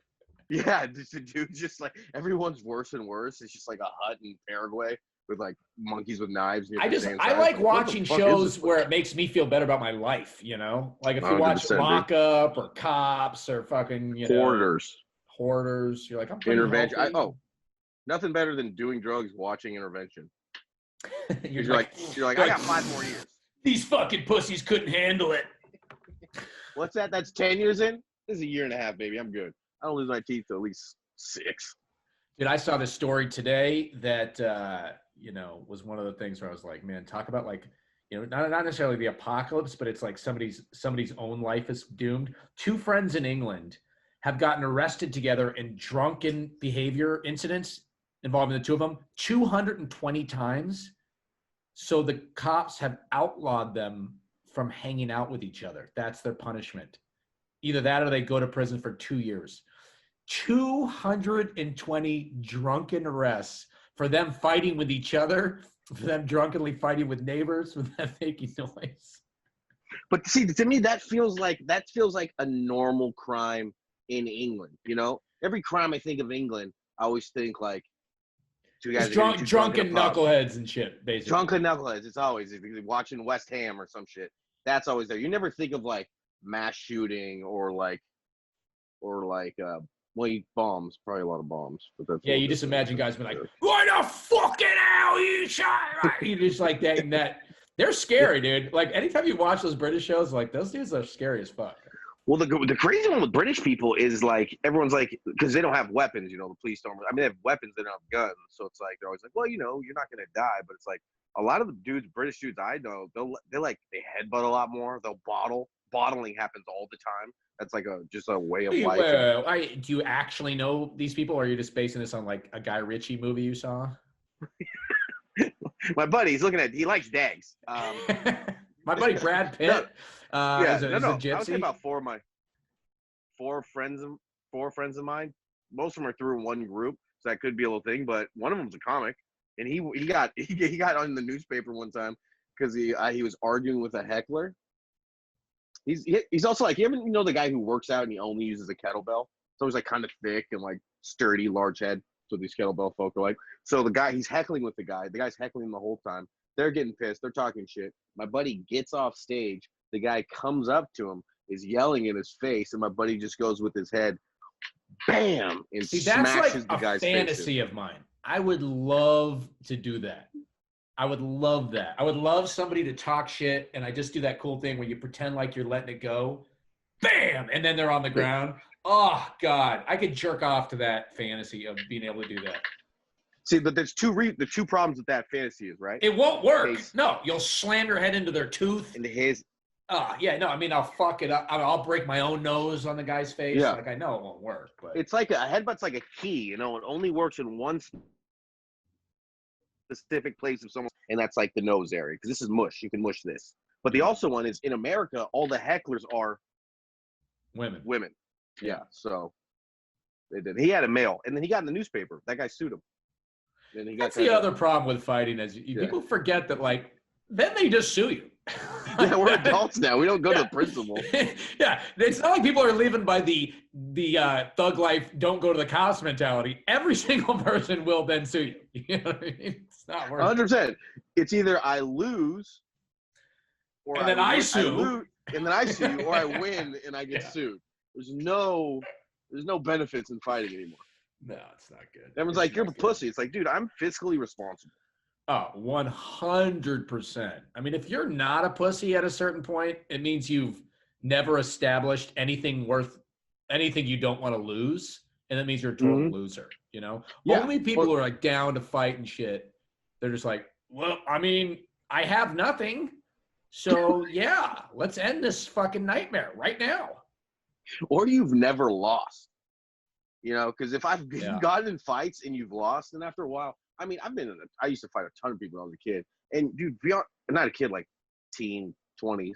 Yeah, dude, just like everyone's worse and worse. It's just like a hut in Paraguay with like monkeys with knives. I like watching shows where it makes me feel better about my life, you know? Like if you watch Lockup or Cops or fucking, Hoarders, you're like, I'm pretty Intervention. Nothing better than doing drugs, watching Intervention. you're like, I got 5 more years. These fucking pussies couldn't handle it. What's that? That's 10 years in? This is a year and a half, baby. I'm good. I don't lose my teeth till at least 6. Dude, I saw this story today that, was one of the things where I was like, man, talk about like, not necessarily the apocalypse, but it's like somebody's own life is doomed. 2 friends in England have gotten arrested together in drunken behavior incidents involving the 2 of them 220 times. So the cops have outlawed them from hanging out with each other. That's their punishment. Either that or they go to prison for 2 years. 220 drunken arrests for them fighting with each other, for them drunkenly fighting with neighbors, for them making noise. But see, to me, that feels like a normal crime in England. Every crime I think of England, I always think like 2 guys drunken knuckleheads and shit, basically. Drunken knuckleheads. It's always watching West Ham or some shit. That's always there. You never think of like mass shooting or bombs. Probably a lot of bombs. But that's you just imagine guys being like, "What the fucking hell you shot?" You just like that and that. They're scary, dude. Like anytime you watch those British shows, like those dudes are scary as fuck. Well, the crazy one with British people is like everyone's like, because they don't have weapons, the police don't. I mean, they have weapons, they don't have guns, so it's like they're always like, well, you're not gonna die, but it's like a lot of the British dudes I know, they headbutt a lot more. They'll bottling happens all the time. That's like just a way of life. Well, do you actually know these people, or are you just basing this on like a Guy Ritchie movie you saw? My buddy, he likes dags. My buddy Brad Pitt. I would say about 4 friends of mine. Most of them are through one group, so that could be a little thing. But one of them's a comic, and he got on the newspaper one time because he was arguing with a heckler. He's also like, you ever the guy who works out and he only uses a kettlebell? So he's like kind of thick and like sturdy, large head. So these kettlebell folk are like. So he's heckling with the guy. The guy's heckling the whole time. They're getting pissed. They're talking shit. My buddy gets off stage. The guy comes up to him, is yelling in his face, and my buddy just goes with his head, bam, and smashes the guy's face. That's like a fantasy of mine. I would love to do that. I would love that. I would love somebody to talk shit, and I just do that cool thing where you pretend like you're letting it go, bam, and then they're on the ground. Oh, God. I could jerk off to that fantasy of being able to do that. See, but there's the 2 problems with that fantasy is, right? It won't work. No, you'll slam your head into their tooth. Into his. Yeah, no, I mean, I'll fuck it up. I'll break my own nose on the guy's face. Yeah. Like, I know it won't work. But it's like a headbutt's like a key, it only works in one specific place of someone, and that's like the nose area, because this is mush. You can mush this. But the also one is, in America, all the hecklers are women. Yeah, so they did. He had a male, and then he got in the newspaper. That guy sued him. That's the other problem with fighting is people forget that, like, then they just sue you. Yeah, we're adults now. We don't go to the principal. Yeah, it's not like people are living by the thug life, don't go to the cops mentality. Every single person will then sue you. You know what I mean? It's not worth it. 100%. It's either I lose, or And then I I sue. lose, and then I sue you, or I win and I get Yeah. sued. There's no benefits in fighting anymore. No, it's not good. Everyone's It's like, you're a not good. pussy. It's like, dude, I'm fiscally responsible. Oh, 100%. I mean, if you're not a pussy at a certain point, it means you've never established anything you don't want to lose. And that means you're a total loser, you know? Yeah. Only people who are like down to fight and shit, they're just like, well, I mean, I have nothing. So yeah, let's end this fucking nightmare right now. Or you've never lost. You know, because if you've gotten in fights and you've lost, and after a while, I mean, I used to fight a ton of people when I was a kid. And dude, not a kid, like teen, 20s.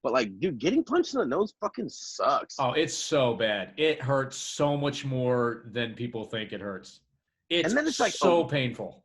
But like, dude, getting punched in the nose fucking sucks. Oh, it's so bad. It hurts so much more than people think it hurts. It's like so painful.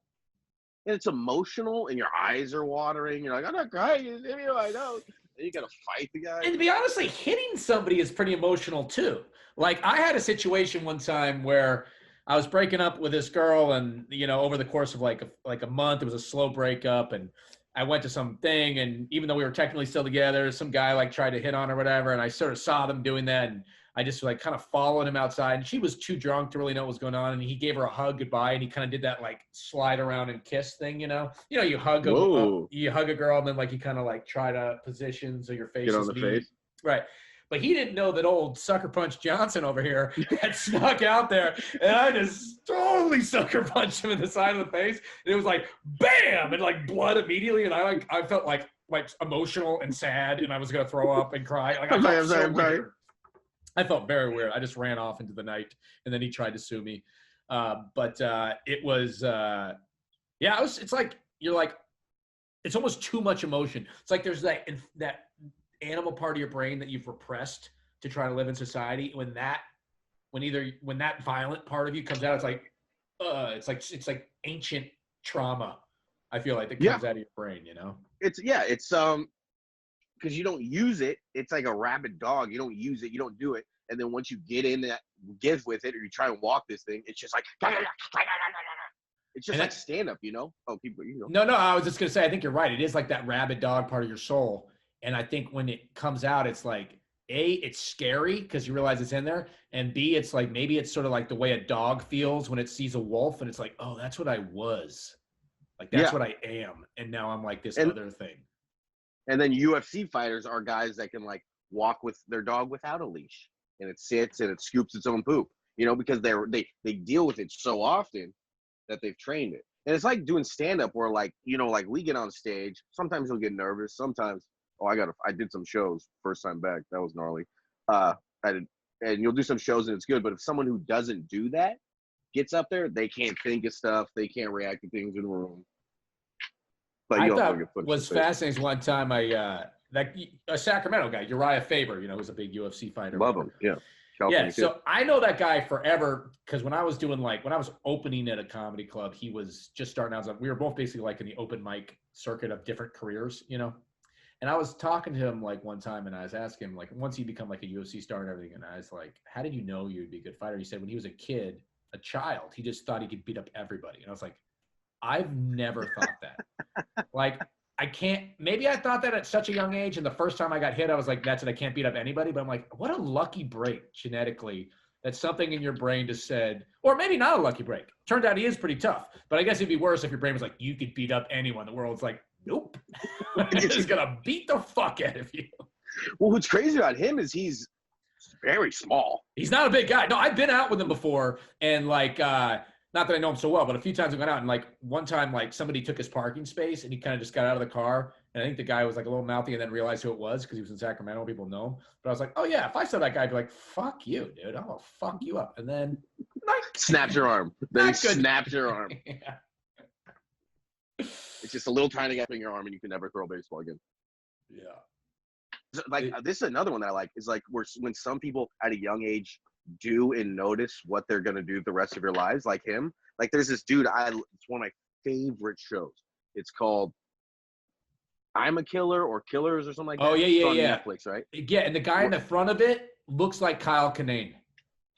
And it's emotional, and your eyes are watering. You're like, I'm not crying. I know. And you got to fight the guy. And to be honest, like, hitting somebody is pretty emotional too. Like, I had a situation one time where I was breaking up with this girl, and you know, over the course of like a month, it was a slow breakup, and I went to some thing, and even though we were technically still together, some guy like tried to hit on her or whatever, and I sort of saw them doing that, and I just like kind of followed him outside, and she was too drunk to really know what was going on, and he gave her a hug goodbye, and he kind of did that like slide around and kiss thing, you know, you hug a girl, and then like you kind of like try to position so your face get on is the meet. face, right? But he didn't know that old Sucker Punch Johnson over here had snuck out there, and I just totally Sucker Punched him in the side of the face, and it was like bam, and like blood immediately, and I felt like emotional and sad, and I was gonna throw up and cry. Like, I'm sorry. I felt very weird. I just ran off into the night, and then he tried to sue me. But it was, it's like, you're like, it's almost too much emotion. It's like there's that animal part of your brain that you've repressed to try to live in society. When that violent part of you comes out, it's like ancient trauma. I feel like that comes out of your brain, you know? It's because you don't use it. It's like a rabid dog. You don't use it. You don't do it. And then once you get with it, or you try and walk this thing, it's just like, it's just like stand up, you know? Oh, people, you know. No, I was just going to say, I think you're right. It is like that rabid dog part of your soul. And I think when it comes out, it's like, A, it's scary because you realize it's in there. And B, it's like, maybe it's sort of like the way a dog feels when it sees a wolf. And it's like, oh, that's what I was. Like, that's what I am. And now I'm like this other thing. And then UFC fighters are guys that can like walk with their dog without a leash, and it sits and it scoops its own poop, you know, because they deal with it so often that they've trained it. And it's like doing stand up where like, you know, like we get on stage, sometimes you'll get nervous, sometimes I did some shows first time back, that was gnarly. And you'll do some shows and it's good, but if someone who doesn't do that gets up there, they can't think of stuff, they can't react to things in the room. But I thought was fascinating one time. A Sacramento guy, Uriah Faber, you know, was a big UFC fighter. Love him, yeah. California so kid. I know that guy forever because when I was opening at a comedy club, he was just starting out. We were both basically like in the open mic circuit of different careers, you know. And I was talking to him like one time, and I was asking him like, once you become like a UFC star and everything, and I was like, how did you know you'd be a good fighter? He said when he was a child, he just thought he could beat up everybody. And I was like, I've never thought that. Like, maybe I thought that at such a young age, and the first time I got hit, I was like, that's it, I can't beat up anybody. But I'm like, what a lucky break genetically that something in your brain just said, or maybe not a lucky break. Turned out he is pretty tough. But I guess it'd be worse if your brain was like, you could beat up anyone. The world's like, nope. He's just going to beat the fuck out of you. Well, what's crazy about him is he's very small. He's not a big guy. No, I've been out with him before, and like, not that I know him so well, but a few times we went out, and like one time, like somebody took his parking space and he kind of just got out of the car. And I think the guy was like a little mouthy and then realized who it was because he was in Sacramento. People know him. But I was like, oh yeah, if I saw that guy, I'd be like, fuck you, dude. I'm going to fuck you up. And then snaps your arm. Then he snaps your arm. Yeah. It's just a little tiny gap in your arm and you can never throw a baseball again. Yeah. Like this is another one that I like is like when some people at a young age do and notice what they're going to do the rest of your lives, like him. Like there's this dude, it's one of my favorite shows. It's called, I'm a Killer or Killers or something like that. Oh, yeah, It's yeah, on yeah. Netflix, right? Yeah, and the guy in the front of it looks like Kyle Kinane.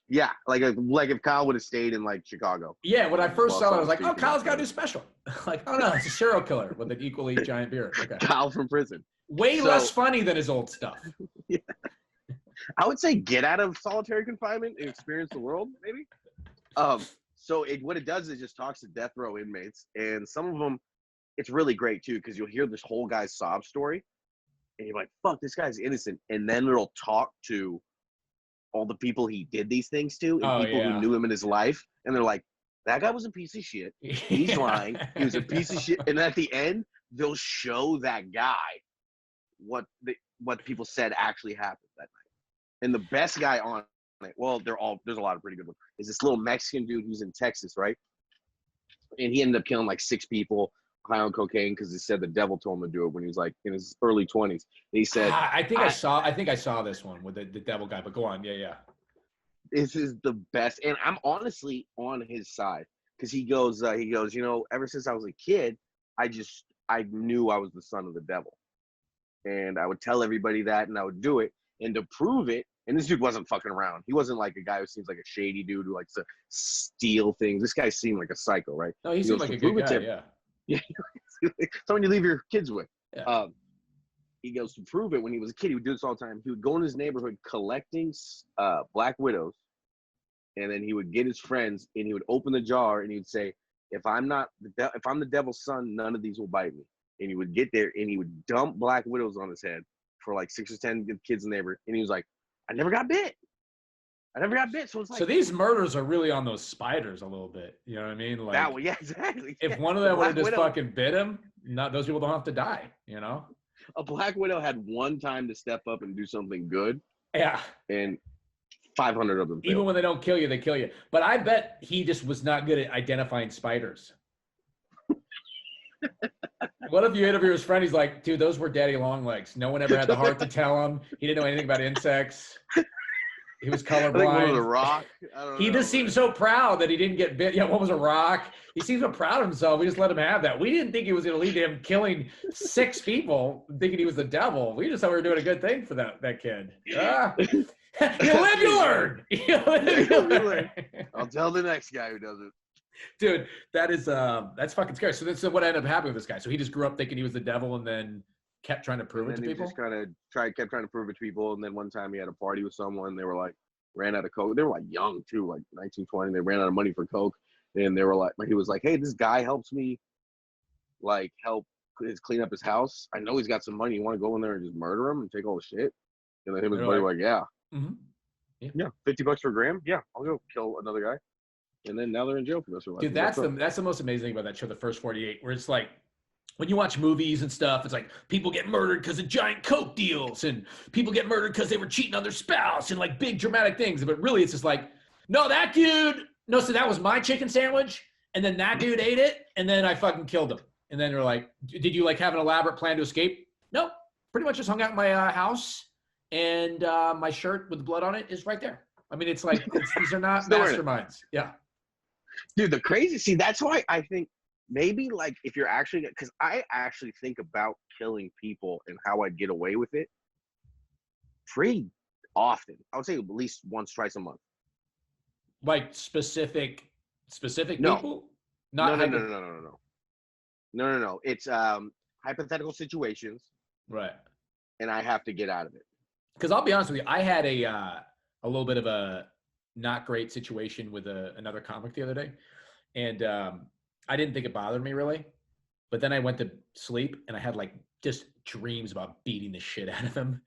Yeah, like if Kyle would have stayed in like Chicago. Yeah, when I first saw it, I was like, Steve oh, Kyle's got a Kinane. new special. Like, oh no, it's a serial killer with an equally giant beard. Okay. Kyle from prison. Way less funny than his old stuff. Yeah. I would say get out of solitary confinement and experience the world, maybe. So what it does is just talks to death row inmates, and some of them, it's really great too, because you'll hear this whole guy's sob story, and you're like, fuck, this guy's innocent. And then it'll talk to all the people he did these things to, and people who knew him in his life, and they're like, that guy was a piece of shit. He's lying. He was a piece of shit. And at the end, they'll show that guy what people said actually happened that night. And the best guy on it, well, there's a lot of pretty good ones, is this little Mexican dude who's in Texas, right? And he ended up killing like 6 people high on cocaine because he said the devil told him to do it when he was like in his early 20s. And he said, I think I saw this one with the devil guy, but go on. Yeah. This is the best. And I'm honestly on his side, because he goes, you know, ever since I was a kid, I knew I was the son of the devil. And I would tell everybody that, and I would do it. And to prove it, and this dude wasn't fucking around. He wasn't like a guy who seems like a shady dude who likes to steal things. This guy seemed like a psycho, right? No, he seemed like a good guy, yeah. Yeah. Someone you leave your kids with. Yeah. He goes, to prove it, when he was a kid, he would do this all the time. He would go in his neighborhood collecting black widows, and then he would get his friends, and he would open the jar, and he would say, if I'm the devil's son, none of these will bite me. And he would get there, and he would dump black widows on his head for like 6 or 10 kids in the neighborhood. And he was like, I never got bit. So it's like, so these murders are really on those spiders a little bit. You know what I mean? Like that one, yeah, exactly. If one of them would have just fucking bit him, those people don't have to die, you know? A black widow had one time to step up and do something good. Yeah. And 500 of them failed. Even when they don't kill you, they kill you. But I bet he just was not good at identifying spiders. What if you interview his friend? He's like, dude, those were daddy long legs. No one ever had the heart to tell him. He didn't know anything about insects. He was colorblind. I think one was a rock. I don't know. He just seemed so proud that he didn't get bit. Yeah, what was a rock? He seemed so proud of himself. We just let him have that. We didn't think it was going to lead to him killing 6 people, thinking he was the devil. We just thought we were doing a good thing for that kid. Ah. You live, you learn. You live, you learn. I'll tell the next guy who does it. Dude, that's fucking scary. So that's what ended up happening with this guy. So he just grew up thinking he was the devil, and then kept trying to prove it to people. Just kind of kept trying to prove it to people. And then one time he had a party with someone. They were like, ran out of coke. They were like young too, like 19, 20. They ran out of money for coke. And they were like, he was like, hey, this guy helps me like clean up his house. I know he's got some money. You want to go in there and just murder him and take all the shit? And then him and his buddy were like, yeah. Mm-hmm. Yeah, $50 for a gram. Yeah, I'll go kill another guy. And then now they're in jail for this. Dude, that's the most amazing thing about that show, The First 48, where it's like, when you watch movies and stuff, it's like people get murdered because of giant coke deals, and people get murdered because they were cheating on their spouse, and like big dramatic things. But really, it's just like, so that was my chicken sandwich, and then that dude ate it, and then I fucking killed him. And then they're like, did you like have an elaborate plan to escape? Nope. Pretty much just hung out in my house, and my shirt with blood on it is right there. I mean, it's like, these are not masterminds. Yeah. Dude, that's why I think maybe like if you're actually, because I actually think about killing people and how I'd get away with it pretty often. I would say at least once, twice a month. Like specific people? No. It's hypothetical situations. Right. And I have to get out of it. Because I'll be honest with you, I had a little bit of a not great situation with another comic the other day. And I didn't think it bothered me really. But then I went to sleep and I had like just dreams about beating the shit out of him.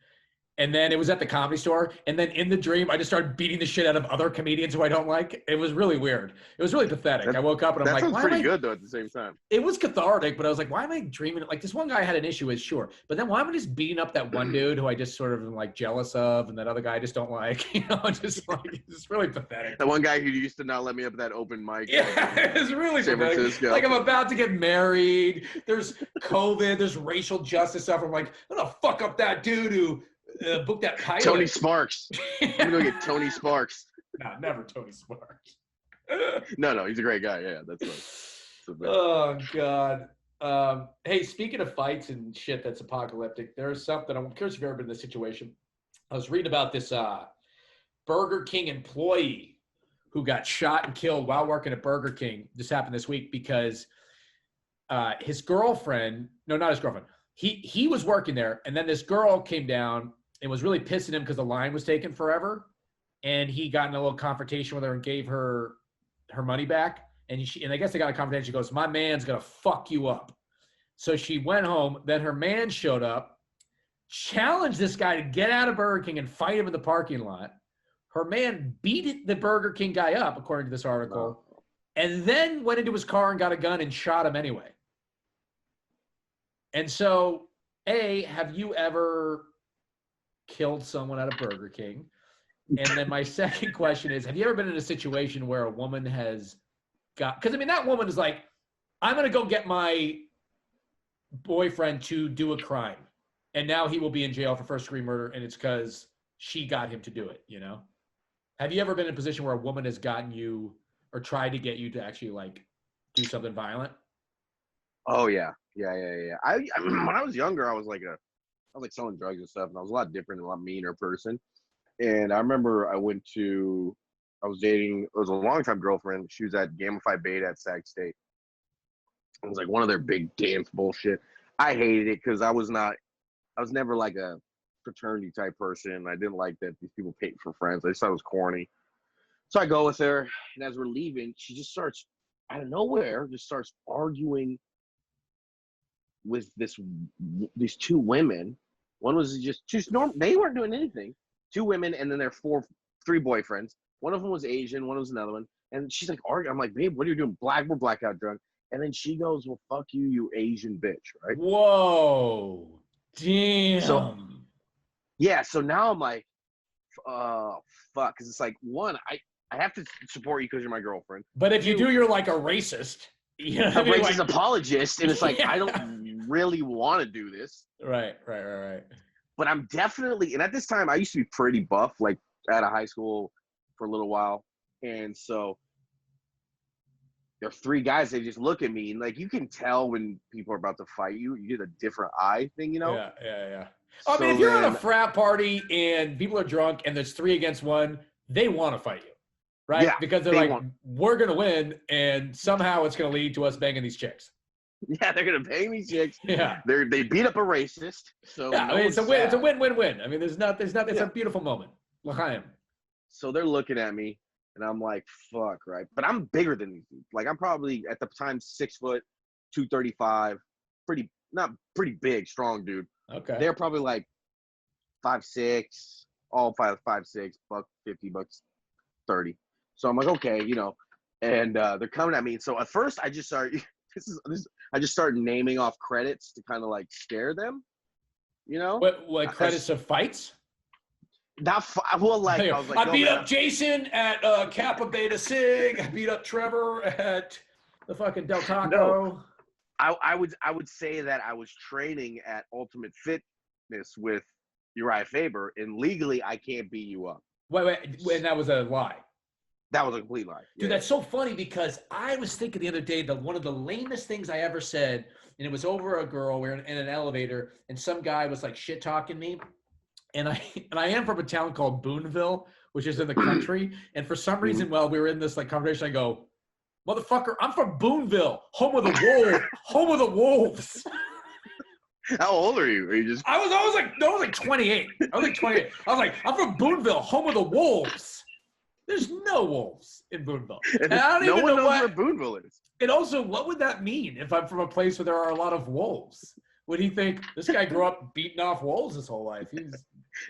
And then it was at the Comedy Store. And then in the dream, I just started beating the shit out of other comedians who I don't like. It was really weird. It was really pathetic. I woke up and I'm like, that sounds pretty good though at the same time. It was cathartic, but I was like, why am I dreaming? Like this one guy I had an issue with, sure. But then why am I just beating up that one dude who I just sort of am like jealous of, and that other guy I just don't like, just like, it's really pathetic. The one guy who used to not let me up at that open mic. Yeah, it's really pathetic. Like I'm about to get married. There's COVID. There's racial justice stuff. I'm like, I'm gonna fuck up that dude who book that pilot. Tony Sparks. I'm gonna get Tony Sparks. No, never Tony Sparks. No, he's a great guy. Yeah, that's right. Oh God. Hey, speaking of fights and shit that's apocalyptic, there's something I'm curious if you've ever been in this situation. I was reading about this Burger King employee who got shot and killed while working at Burger King. This happened this week because his girlfriend, no, not his girlfriend. He was working there, and then this girl came down and was really pissing him because the line was taking forever. And he got in a little confrontation with her and gave her money back. And I guess they got a confrontation. She goes, "My man's gonna fuck you up." So she went home. Then her man showed up, challenged this guy to get out of Burger King and fight him in the parking lot. Her man beat the Burger King guy up, according to this article, and then went into his car and got a gun and shot him anyway. And so, have you ever killed someone at a Burger King? And then my second question is, have you ever been in a situation where a woman has because I mean, that woman is like, I'm going to go get my boyfriend to do a crime. And now he will be in jail for first degree murder. And it's because she got him to do it, you know? Have you ever been in a position where a woman has gotten you or tried to get you to actually like do something violent? Oh yeah. I when I was younger, I was like selling drugs and stuff, and I was a lot different and a lot meaner person. And I remember I was dating, it was a longtime girlfriend. She was at Gamma Phi Beta at Sac State. It was like one of their big dance bullshit. I hated it because I was never like a fraternity type person. I didn't like that these people paid for friends. I just thought it was corny. So I go with her, and as we're leaving, she just starts, out of nowhere, arguing with these two women. One was just normal. They weren't doing anything. Two women, and then their three boyfriends. One of them was Asian. One was another one. And she's like arguing. I'm like, babe, what are you doing? We're blackout drunk. And then she goes, well, fuck you, you Asian bitch, right? Whoa. Damn. So, yeah, so now I'm like, fuck. Because it's like, one, I have to support you because you're my girlfriend. But if you do, you're like a racist. You know a racist apologist. And it's like, I don't really want to do this. Right. But I'm definitely, and at this time, I used to be pretty buff, like out of high school for a little while. And so there are three guys, they just look at me, and like you can tell when people are about to fight you, you get a different eye thing, you know? Yeah. I mean, if you're at a frat party and people are drunk and there's 3 against 1, they want to fight you, right? Yeah, because they're like, we're going to win, and somehow it's going to lead to us banging these chicks. Yeah, they're going to bang these chicks. Yeah. They beat up a racist. So yeah, I mean, it's a win. It's a win-win-win. I mean, it's a beautiful moment. L'chaim. So they're looking at me, and I'm like, fuck, right? But I'm bigger than these dudes. Like, I'm probably, at the time, 6 foot, 235, not pretty big, strong dude. Okay. They're probably like 5'6", all 5'6", $150, $30. So I'm like, okay, you know, and they're coming at me. So at first, I just started, I just started naming off credits to kind of like scare them, you know? What credits of fights? I was like, I beat up Jason at Kappa Beta Sig. I beat up Trevor at the fucking Del Taco. No. I would say that I was training at Ultimate Fitness with Uriah Faber, and legally I can't beat you up. Wait, and that was a lie. That was a complete lie. Dude, that's so funny because I was thinking the other day that one of the lamest things I ever said, and it was over a girl. We were in an elevator, and some guy was like shit talking me. And I am from a town called Boonville, which is in the country. And for some reason, while we were in this like conversation, I go, motherfucker, I'm from Boonville, home of the wolves. How old are you? Are you just? I was like 28. I was like 28. I was like, I'm from Boonville, home of the wolves. There's no wolves in Boonville. And I don't even know where Boonville is. And also, what would that mean if I'm from a place where there are a lot of wolves? Would he think this guy grew up beating off wolves his whole life?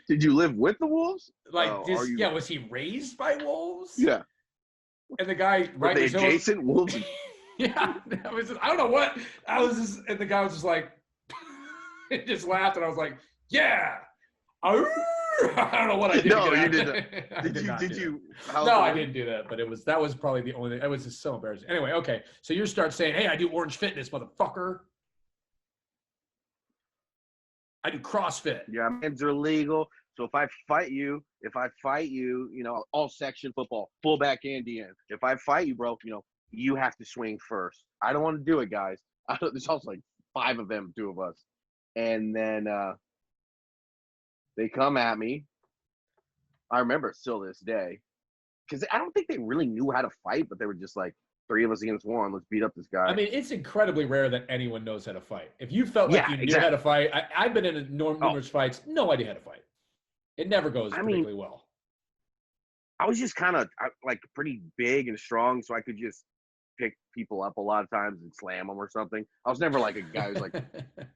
Did you live with the wolves? Was he raised by wolves? Yeah. And the guy, right? They adjacent wolves. Yeah. I don't know what. And the guy was just like, he just laughed, and I was like, yeah. I don't know what I did. No, you didn't. Did you? No, I didn't do that. But that was probably the only thing. It was just so embarrassing. Anyway, okay. So you start saying, hey, I do Orange Fitness, motherfucker. I do CrossFit. Yeah, hands are legal. So if I fight you, you know, all section football, fullback and DN. If I fight you, bro, you know, you have to swing first. I don't want to do it, guys. There's also like 5 of them, 2 of us. And then they come at me. I remember still this day. Because I don't think they really knew how to fight, but they were just like, 3 of us against 1. Let's beat up this guy. I mean, it's incredibly rare that anyone knows how to fight. If you felt like you knew how to fight, I've been in numerous fights, no idea how to fight. It never goes particularly well. I was just kind of like pretty big and strong, so I could just pick people up a lot of times and slam them or something. I was never like a guy who's like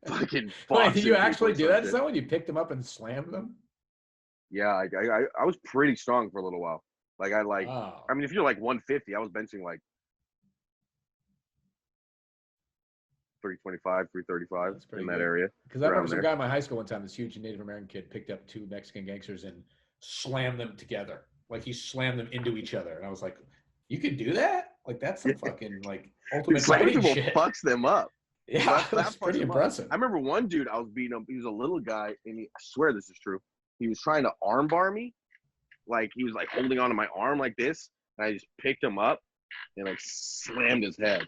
fucking. Wait, did you actually do that? Is that when you picked them up and slammed them? Yeah, I was pretty strong for a little while. Like I mean, if you're like 150, I was benching like 325, 335 in that area. Because I remember some guy in my high school one time, this huge Native American kid picked up 2 Mexican gangsters and slammed them together. Like he slammed them into each other. And I was like, you could do that? Like that's some fucking like ultimate fighting shit. Fucks them up. Yeah, that's pretty impressive. I remember one dude I was beating him. He was a little guy, and I swear this is true. He was trying to armbar me. Like he was like holding onto my arm like this. And I just picked him up and like slammed his head.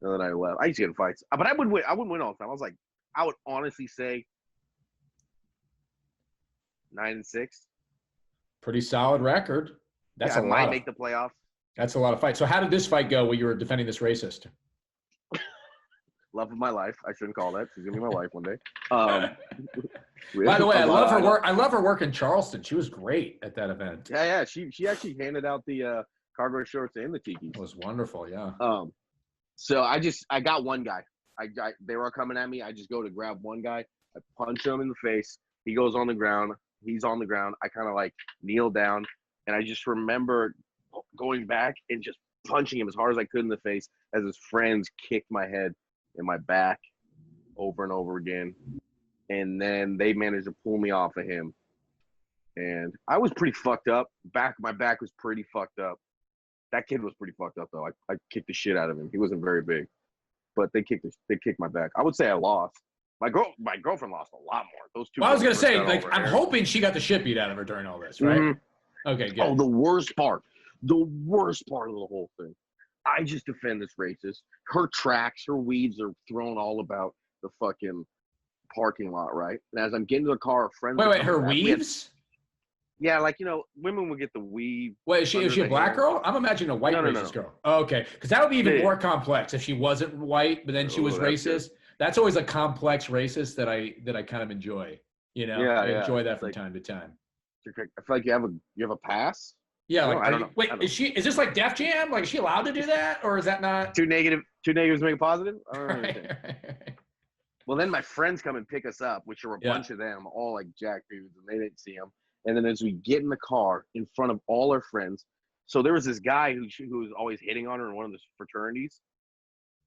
And then I left. I used to get in fights, but I would win. I wouldn't win all the time. I would honestly say 9-6. Pretty solid record. That's a lot. I might make the playoffs. That's a lot of fights. So how did this fight go when you were defending this racist? Love of my life. I shouldn't call that. She's gonna be my wife one day. By the way, I love her work. I love her work in Charleston. She was great at that event. Yeah. She actually handed out the cargo shorts and the tiki. It was wonderful. Yeah. So I got one guy. They were coming at me. I just go to grab one guy. I punch him in the face. He goes on the ground. He's on the ground. I kind of like kneel down, and I just remember going back and just punching him as hard as I could in the face as his friends kicked my head and my back over and over again. And then they managed to pull me off of him. And I was pretty fucked up. My back was pretty fucked up. That kid was pretty fucked up though. I kicked the shit out of him. He wasn't very big, but they kicked my back. I would say I lost. My girlfriend lost a lot more. Those 2. Well, I was gonna say, like, I'm hoping she got the shit beat out of her during all this, right? Mm-hmm. Okay, good. Oh, the worst part of the whole thing. I just defend this racist. Her tracks, her weeds are thrown all about the fucking parking lot, right? And as I'm getting to the car, a friend. Wait, her weaves? Yeah, like, women would get the weave. Wait, is she a black girl? I'm imagining a white racist girl. Oh, okay, because that would be even more complex if she wasn't white, but then she was racist. That's always a complex racist that I kind of enjoy. I enjoy that from time to time. I feel like you have a pass. Yeah, I don't know. Wait, is this like Def Jam? Like, is she allowed to do that, or is that not? Two negatives make a positive. I don't know anything. Well, then my friends come and pick us up, which are a bunch of them, all like jack dudes, and they didn't see them. And then as we get in the car in front of all our friends, so there was this guy who was always hitting on her in one of the fraternities,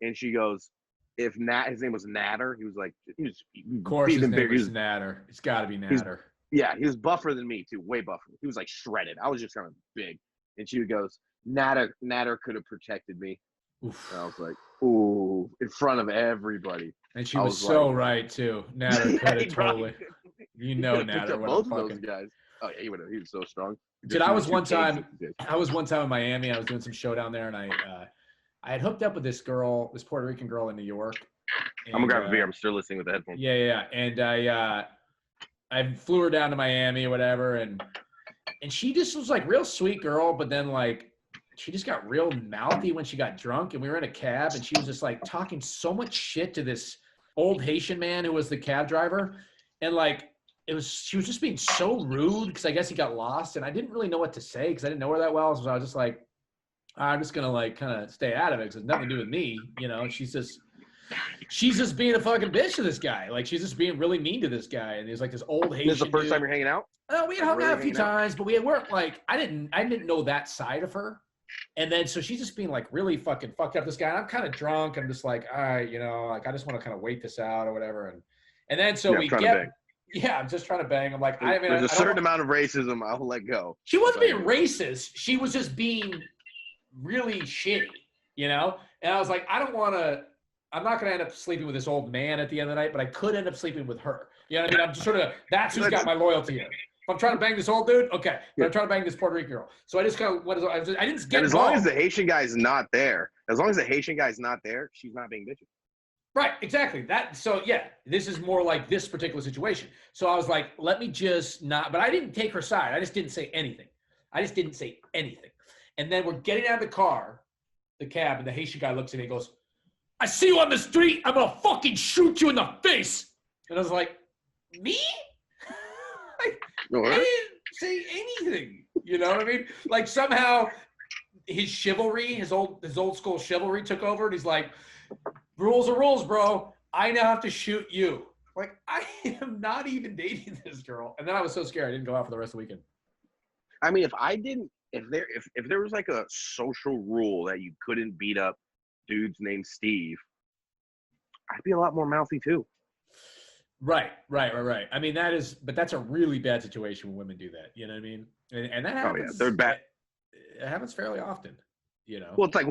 and she goes, his name was Natter. He was like, of course, his name was Natter. It's got to be Natter. Yeah, he was buffer than me too, way buffer. He was like shredded. I was just kind of big, and she goes, Natter could have protected me. Oof. And I was like, ooh, in front of everybody. And she was so like, right too. Natter could have totally. Natter. Both of those guys. Oh yeah, he was so strong. Dude, I was one time in Miami. I was doing some show down there, and I had hooked up with this girl, this Puerto Rican girl in New York. And, I'm gonna grab a beer. I'm still listening with the headphones. Yeah. And I flew her down to Miami or whatever, and she just was like real sweet girl, but then like she just got real mouthy when she got drunk, and we were in a cab, and she was just like talking so much shit to this old Haitian man who was the cab driver, and like she was just being so rude because I guess he got lost, and I didn't really know what to say because I didn't know her that well, so I was just like, I'm just gonna like kind of stay out of it because it's nothing to do with me, She's just being a fucking bitch to this guy. Like she's just being really mean to this guy, and he's like this old Haitian. This is the first time you're hanging out? Oh, we had hung out a few times, but we weren't like I didn't know that side of her. And then so she's just being like really fucking fucked up this guy. And I'm kind of drunk. I'm just like, all right, like I just want to kind of wait this out or whatever. And then so we get. Yeah, I'm just trying to bang. I'm like, there's a certain amount of racism I'll let go. She wasn't being racist. She was just being really shitty, And I was like, I'm not going to end up sleeping with this old man at the end of the night, but I could end up sleeping with her. You know what I mean? I'm just sort of, that's who's got my loyalty here. If I'm trying to bang this old dude, okay. But I'm trying to bang this Puerto Rican girl. So I just kind of, I didn't get And as long as the Haitian guy's not there, she's not being bitchy. Right, exactly. So yeah, this is more like this particular situation. So I was like, let me just not, but I didn't take her side. I just didn't say anything. And then we're getting out of the car, the cab, and the Haitian guy looks at me and goes, I see you on the street, I'm gonna fucking shoot you in the face. And I was like, me? I didn't say anything. You know what I mean? Like somehow his chivalry, his old school chivalry took over, and he's like, rules are rules, bro. I now have to shoot you. Like, I am not even dating this girl. And then I was so scared I didn't go out for the rest of the weekend. I mean, if there was like a social rule that you couldn't beat up dudes named Steve, I'd be a lot more mouthy too. Right. I mean, that's a really bad situation when women do that. You know what I mean? And that happens. Oh yeah, they're bad. It happens fairly often. You know. Well, it's like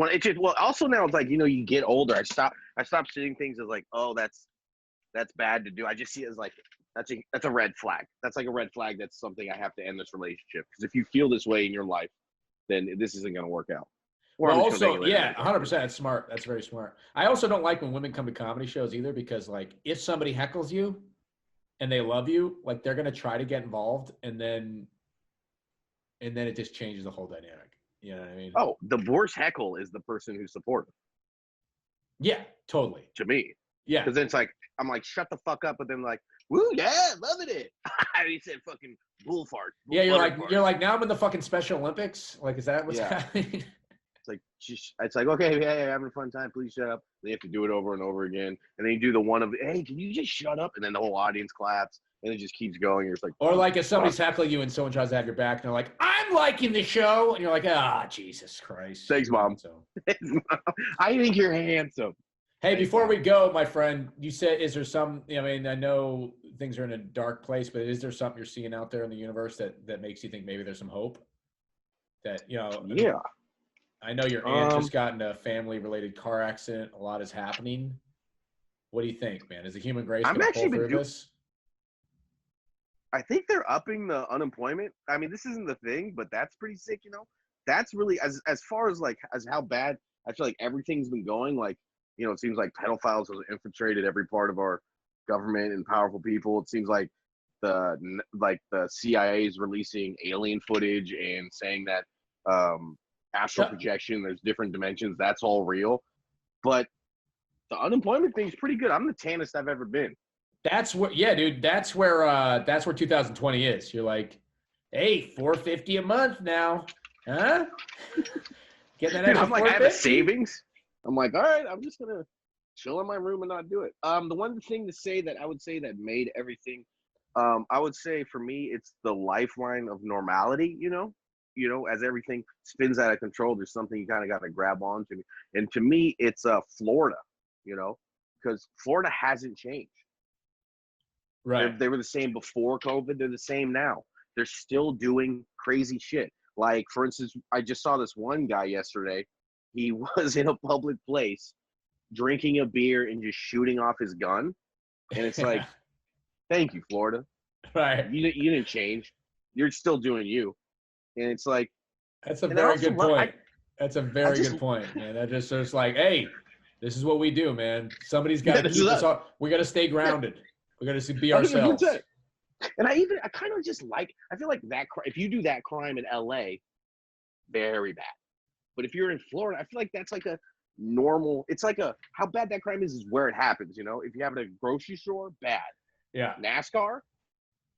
also now it's like, you get older. I stop seeing things as like, oh, that's bad to do. I just see it as like that's a red flag. That's like a red flag. That's something I have to end this relationship, because if you feel this way in your life, then this isn't going to work out. Well, also, yeah, 100%. That's smart. That's very smart. I also don't like when women come to comedy shows either, because like if somebody heckles you and they love you, like they're going to try to get involved, and then it just changes the whole dynamic. You know what I mean? Oh, the worst heckle is the person who's supportive. Yeah, totally. To me. Yeah. Because then it's like, I'm like, shut the fuck up, but then like, woo, yeah, loving it. He said fucking bull fart. Yeah, you're like, now I'm in the fucking Special Olympics. Like, is that what's happening? It's like, okay, yeah, having a fun time. Please shut up. They have to do it over and over again, and then you do the one of, hey, can you just shut up? And then the whole audience claps, and it just keeps going. You're just like, or like if somebody's heckling you and someone tries to have your back, and they're like, I'm liking the show, and you're like, Jesus Christ. Thanks, Mom. So, I think you're handsome. Hey, before we go, my friend, you said, is there some, I mean, I know things are in a dark place, but is there something you're seeing out there in the universe that makes you think maybe there's some hope? That, Yeah. I know your aunt just got in a family-related car accident. A lot is happening. What do you think, man? Is the human race going to pull through this? I think they're upping the unemployment. I mean, this isn't the thing, but that's pretty sick, That's really, as far as like, as how bad I feel like everything's been going, like, it seems like pedophiles have infiltrated every part of our government and powerful people. It seems like the CIA is releasing alien footage and saying that astral projection, there's different dimensions. That's all real. But the unemployment thing is pretty good. I'm the tannest I've ever been. That's where, yeah, dude. That's where 2020 is. You're like, hey, $450 a month now, huh? Get that extra. I'm like, I have a savings. I'm like, all right, I'm just gonna chill in my room and not do it. The one thing to say that I would say that made everything, I would say for me, it's the lifeline of normality. As everything spins out of control, there's something you kind of got to grab onto. And to me, it's Florida. Because Florida hasn't changed. Right. They were the same before COVID. They're the same now. They're still doing crazy shit. Like, for instance, I just saw this one guy yesterday. He was in a public place drinking a beer and just shooting off his gun. And it's like, thank you, Florida. Right. You didn't change. You're still doing you. And it's like. That's a very good point. That's a very good point, man. That just like, hey, this is what we do, man. Somebody's got to keep us up. We got to stay grounded. We got to be ourselves. And I kind of just like, I feel like that, if you do that crime in LA, very bad. But if you're in Florida, I feel like that's like a normal, it's like how bad that crime is where it happens, If you have it at a grocery store, bad. Yeah. NASCAR,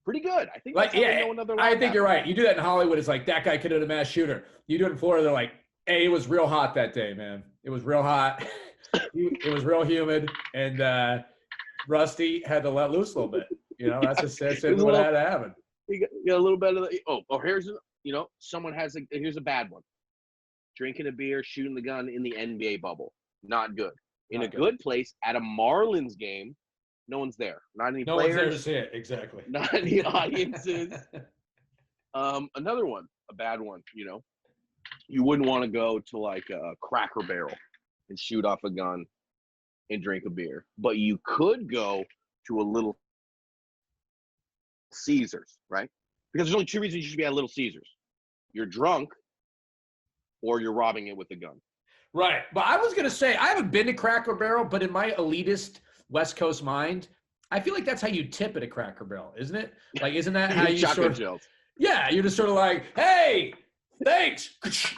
pretty good. I think like, yeah, I think you're right. You do that in Hollywood, it's like, that guy could have been a mass shooter. You do it in Florida, they're like, hey, it was real hot that day, man. It was real hot. It was real humid. And Rusty had to let loose a little bit. That's what had to happen. You got a little bit of here's, here's a bad one. Drinking a beer, shooting the gun in the NBA bubble. Not good. In a good place, at a Marlins game, no one's there. Not any players. No one's there to see it, exactly. Not any audiences. Another one, a bad one, You wouldn't want to go to like a Cracker Barrel and shoot off a gun and drink a beer. But you could go to a Little Caesars, right? Because there's only two reasons you should be at Little Caesars. You're drunk, or you're robbing it with a gun. Right. But I was going to say, I haven't been to Cracker Barrel, but in my elitist West Coast mind, I feel like that's how you tip at a Cracker Barrel, isn't it? Like, isn't that how you Shotgun sort of, shells. yeah, you're just sort of like, hey, thanks.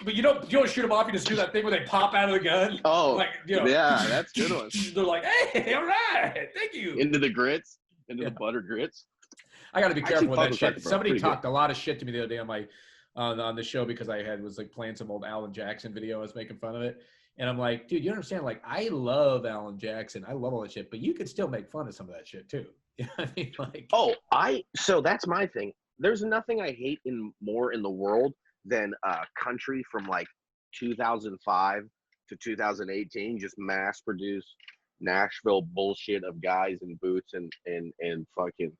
But you don't shoot them off. You just do that thing where they pop out of the gun. Oh, like, you know, yeah, that's a good one. They're like, hey, all right, thank you. Into the grits, into the butter grits. I got to be careful with that Cracker shit. Barrel, Somebody pretty talked a lot of shit to me the other day on my on the show because I was like playing some old Alan Jackson video. I was making fun of it, and I'm like, dude, you understand? Like, I love Alan Jackson. I love all that shit, but you could still make fun of some of that shit too. You know what I mean? Like, So that's my thing. There's nothing I hate more in the world than country from like 2005 to 2018, just mass produced Nashville bullshit of guys in boots and fucking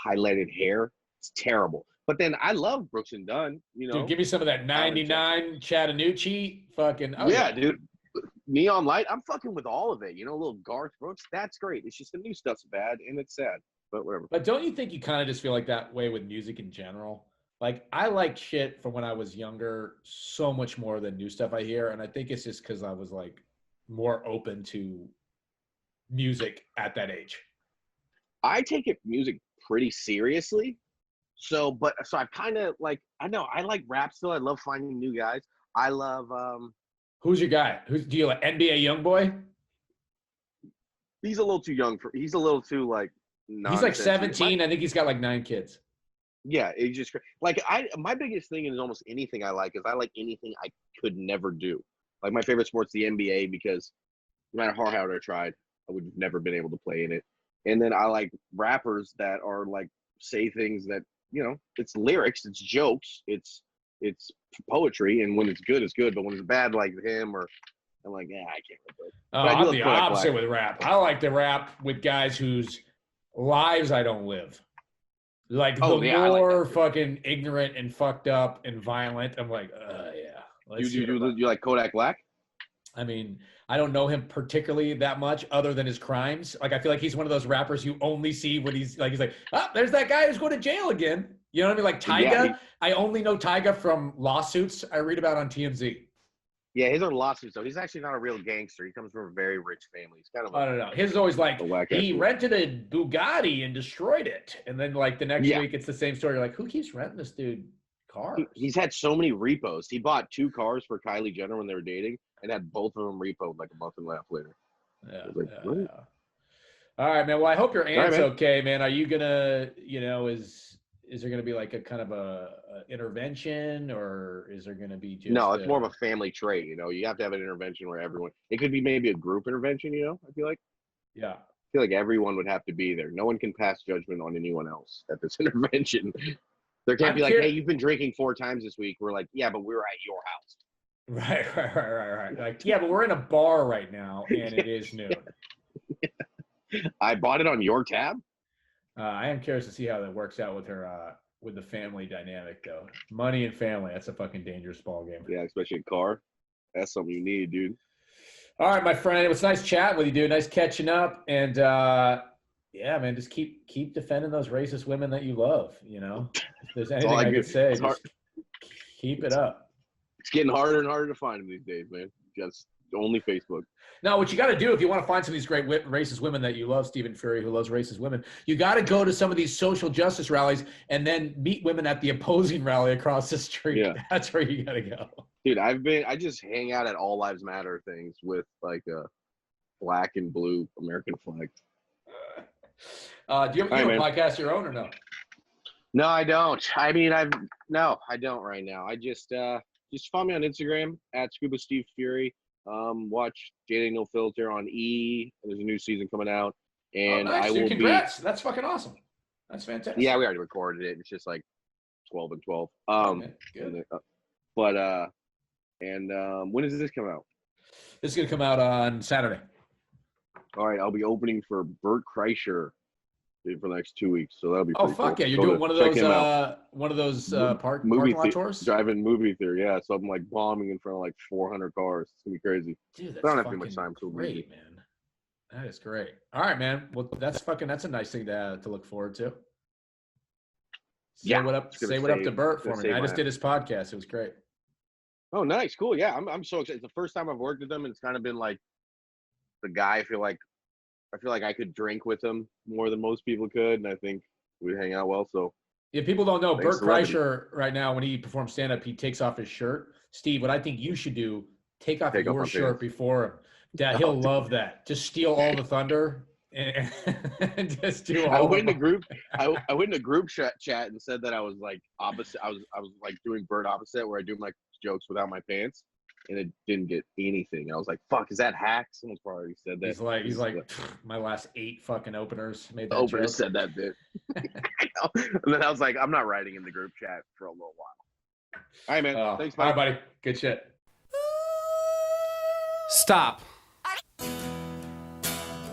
highlighted hair. It's terrible. But then I love Brooks and Dunn, you know. dude, give me some of that 99 Chattanooga fucking. Oh, yeah, dude. Neon Light, I'm fucking with all of it. You know, a little Garth Brooks, that's great. It's just the new stuff's bad and it's sad, but whatever. But don't you think you kind of just feel like that way with music in general? Like, I like shit from when I was younger so much more than new stuff I hear, and I think it's just because I was like more open to music at that age. I take music pretty seriously. So I kind of like, I know I like rap still. I love finding new guys. I love Who's your guy? Do you like NBA YoungBoy? he's a little too young he's a little too like He's like 17. I think he's got like 9 kids. Yeah, it's just like my biggest thing is almost anything I like is I like anything I could never do. Like my favorite sport's the NBA because no matter how hard I tried, I would have never been able to play in it. And then I like rappers that are like say things that, you know, it's lyrics, it's jokes, it's poetry, and when it's good, it's good. But when it's bad, like him, or I'm like, yeah, I can't relate. I'm the opposite with rap. I like to rap with guys whose lives I don't live. Like more like fucking ignorant and fucked up and violent. I'm like, yeah. You like Kodak Black? I mean, I don't know him particularly that much other than his crimes. Like, I feel like he's one of those rappers you only see when he's like, oh, there's that guy who's going to jail again. You know what I mean? Like Tyga. Yeah, I only know Tyga from lawsuits I read about on TMZ. Yeah, his own lawsuits, though. He's actually not a real gangster. He comes from a very rich family. He's kind of I don't know. His is always like, he rented a Bugatti and destroyed it. And then, like, the next week, it's the same story. You're like, who keeps renting this dude cars? He's had so many repos. He bought 2 cars for Kylie Jenner when they were dating and had both of them repoed like a month and a half later. Yeah. All right, man. Well, I hope your aunt's okay, man. Are you going to, you know, is there going to be like a kind of a intervention, or is there going to be just no, it's more of a family trait, you know. You have to have an intervention where everyone, it could be maybe a group intervention, you know, I feel like. Yeah. I feel like everyone would have to be there. No one can pass judgment on anyone else at this intervention. There can't be like, hey, you've been drinking 4 times this week. We're like, yeah, but we're at your house. Right. Like, yeah, but we're in a bar right now and it is noon. I bought it on your tab. I am curious to see how that works out with her, with the family dynamic, though. Money and family, that's a fucking dangerous ball game. Yeah, especially a car. That's something you need, dude. All right, my friend. It was nice chatting with you, dude. Nice catching up. And, yeah, man, just keep defending those racist women that you love, you know? If there's anything I could say, just keep it up. It's getting harder and harder to find them these days, man. Just only Facebook. Now, what you got to do if you want to find some of these great racist women that you love, Stephen Fury, who loves racist women, you got to go to some of these social justice rallies and then meet women at the opposing rally across the street. Yeah. That's where you got to go. Dude, I just hang out at All Lives Matter things with like a black and blue American flag. Do you have a podcast of your own or no? No, I don't. I mean, I don't right now. I just follow me on Instagram at Scuba Steve Fury. Watch Dating No Filter on E. There's a new season coming out, and nice, I will congrats. That's fucking awesome. That's fantastic. Yeah, we already recorded it. It's just like 12 and 12. Good. When does this come out? This is gonna come out on Saturday. All right, I'll be opening for Bert Kreischer for the next 2 weeks, so that'll be. Oh fuck cool. yeah! You're doing one of those parking lot tours? Driving movie theater, yeah. So I'm like bombing in front of like 400 cars. It's gonna be crazy. Dude, that's I don't have too much time. Great, man. That is great. All right, man. Well, that's a nice thing to look forward to. Say what up to Bert for me. I just did his podcast. It was great. Oh, nice, cool. Yeah, I'm so excited. It's the first time I've worked with them, and it's kind of been like the guy. I feel like I could drink with him more than most people could, and I think we hang out well. So Yeah, people don't know. thanks, Bert celebrity. Kreischer, right now, when he performs stand up, he takes off his shirt. Steve, what I think you should do, take off Take off your my shirt pants. before him. Dad, Oh, he'll dude. love that. Just steal all the thunder and just do I all went in the a group. I went in a group chat and said that I was like opposite. I was like doing Bert opposite, where I do my jokes without my pants, and it didn't get anything. I was like, "Fuck, is that hack?" Someone's probably already said that. He's like, my last 8 fucking openers made The that opener joke. said that bit. And then I was like, I'm not writing in the group chat for a little while. All right, man. Thanks, All right, buddy. buddy. Good shit. Stop.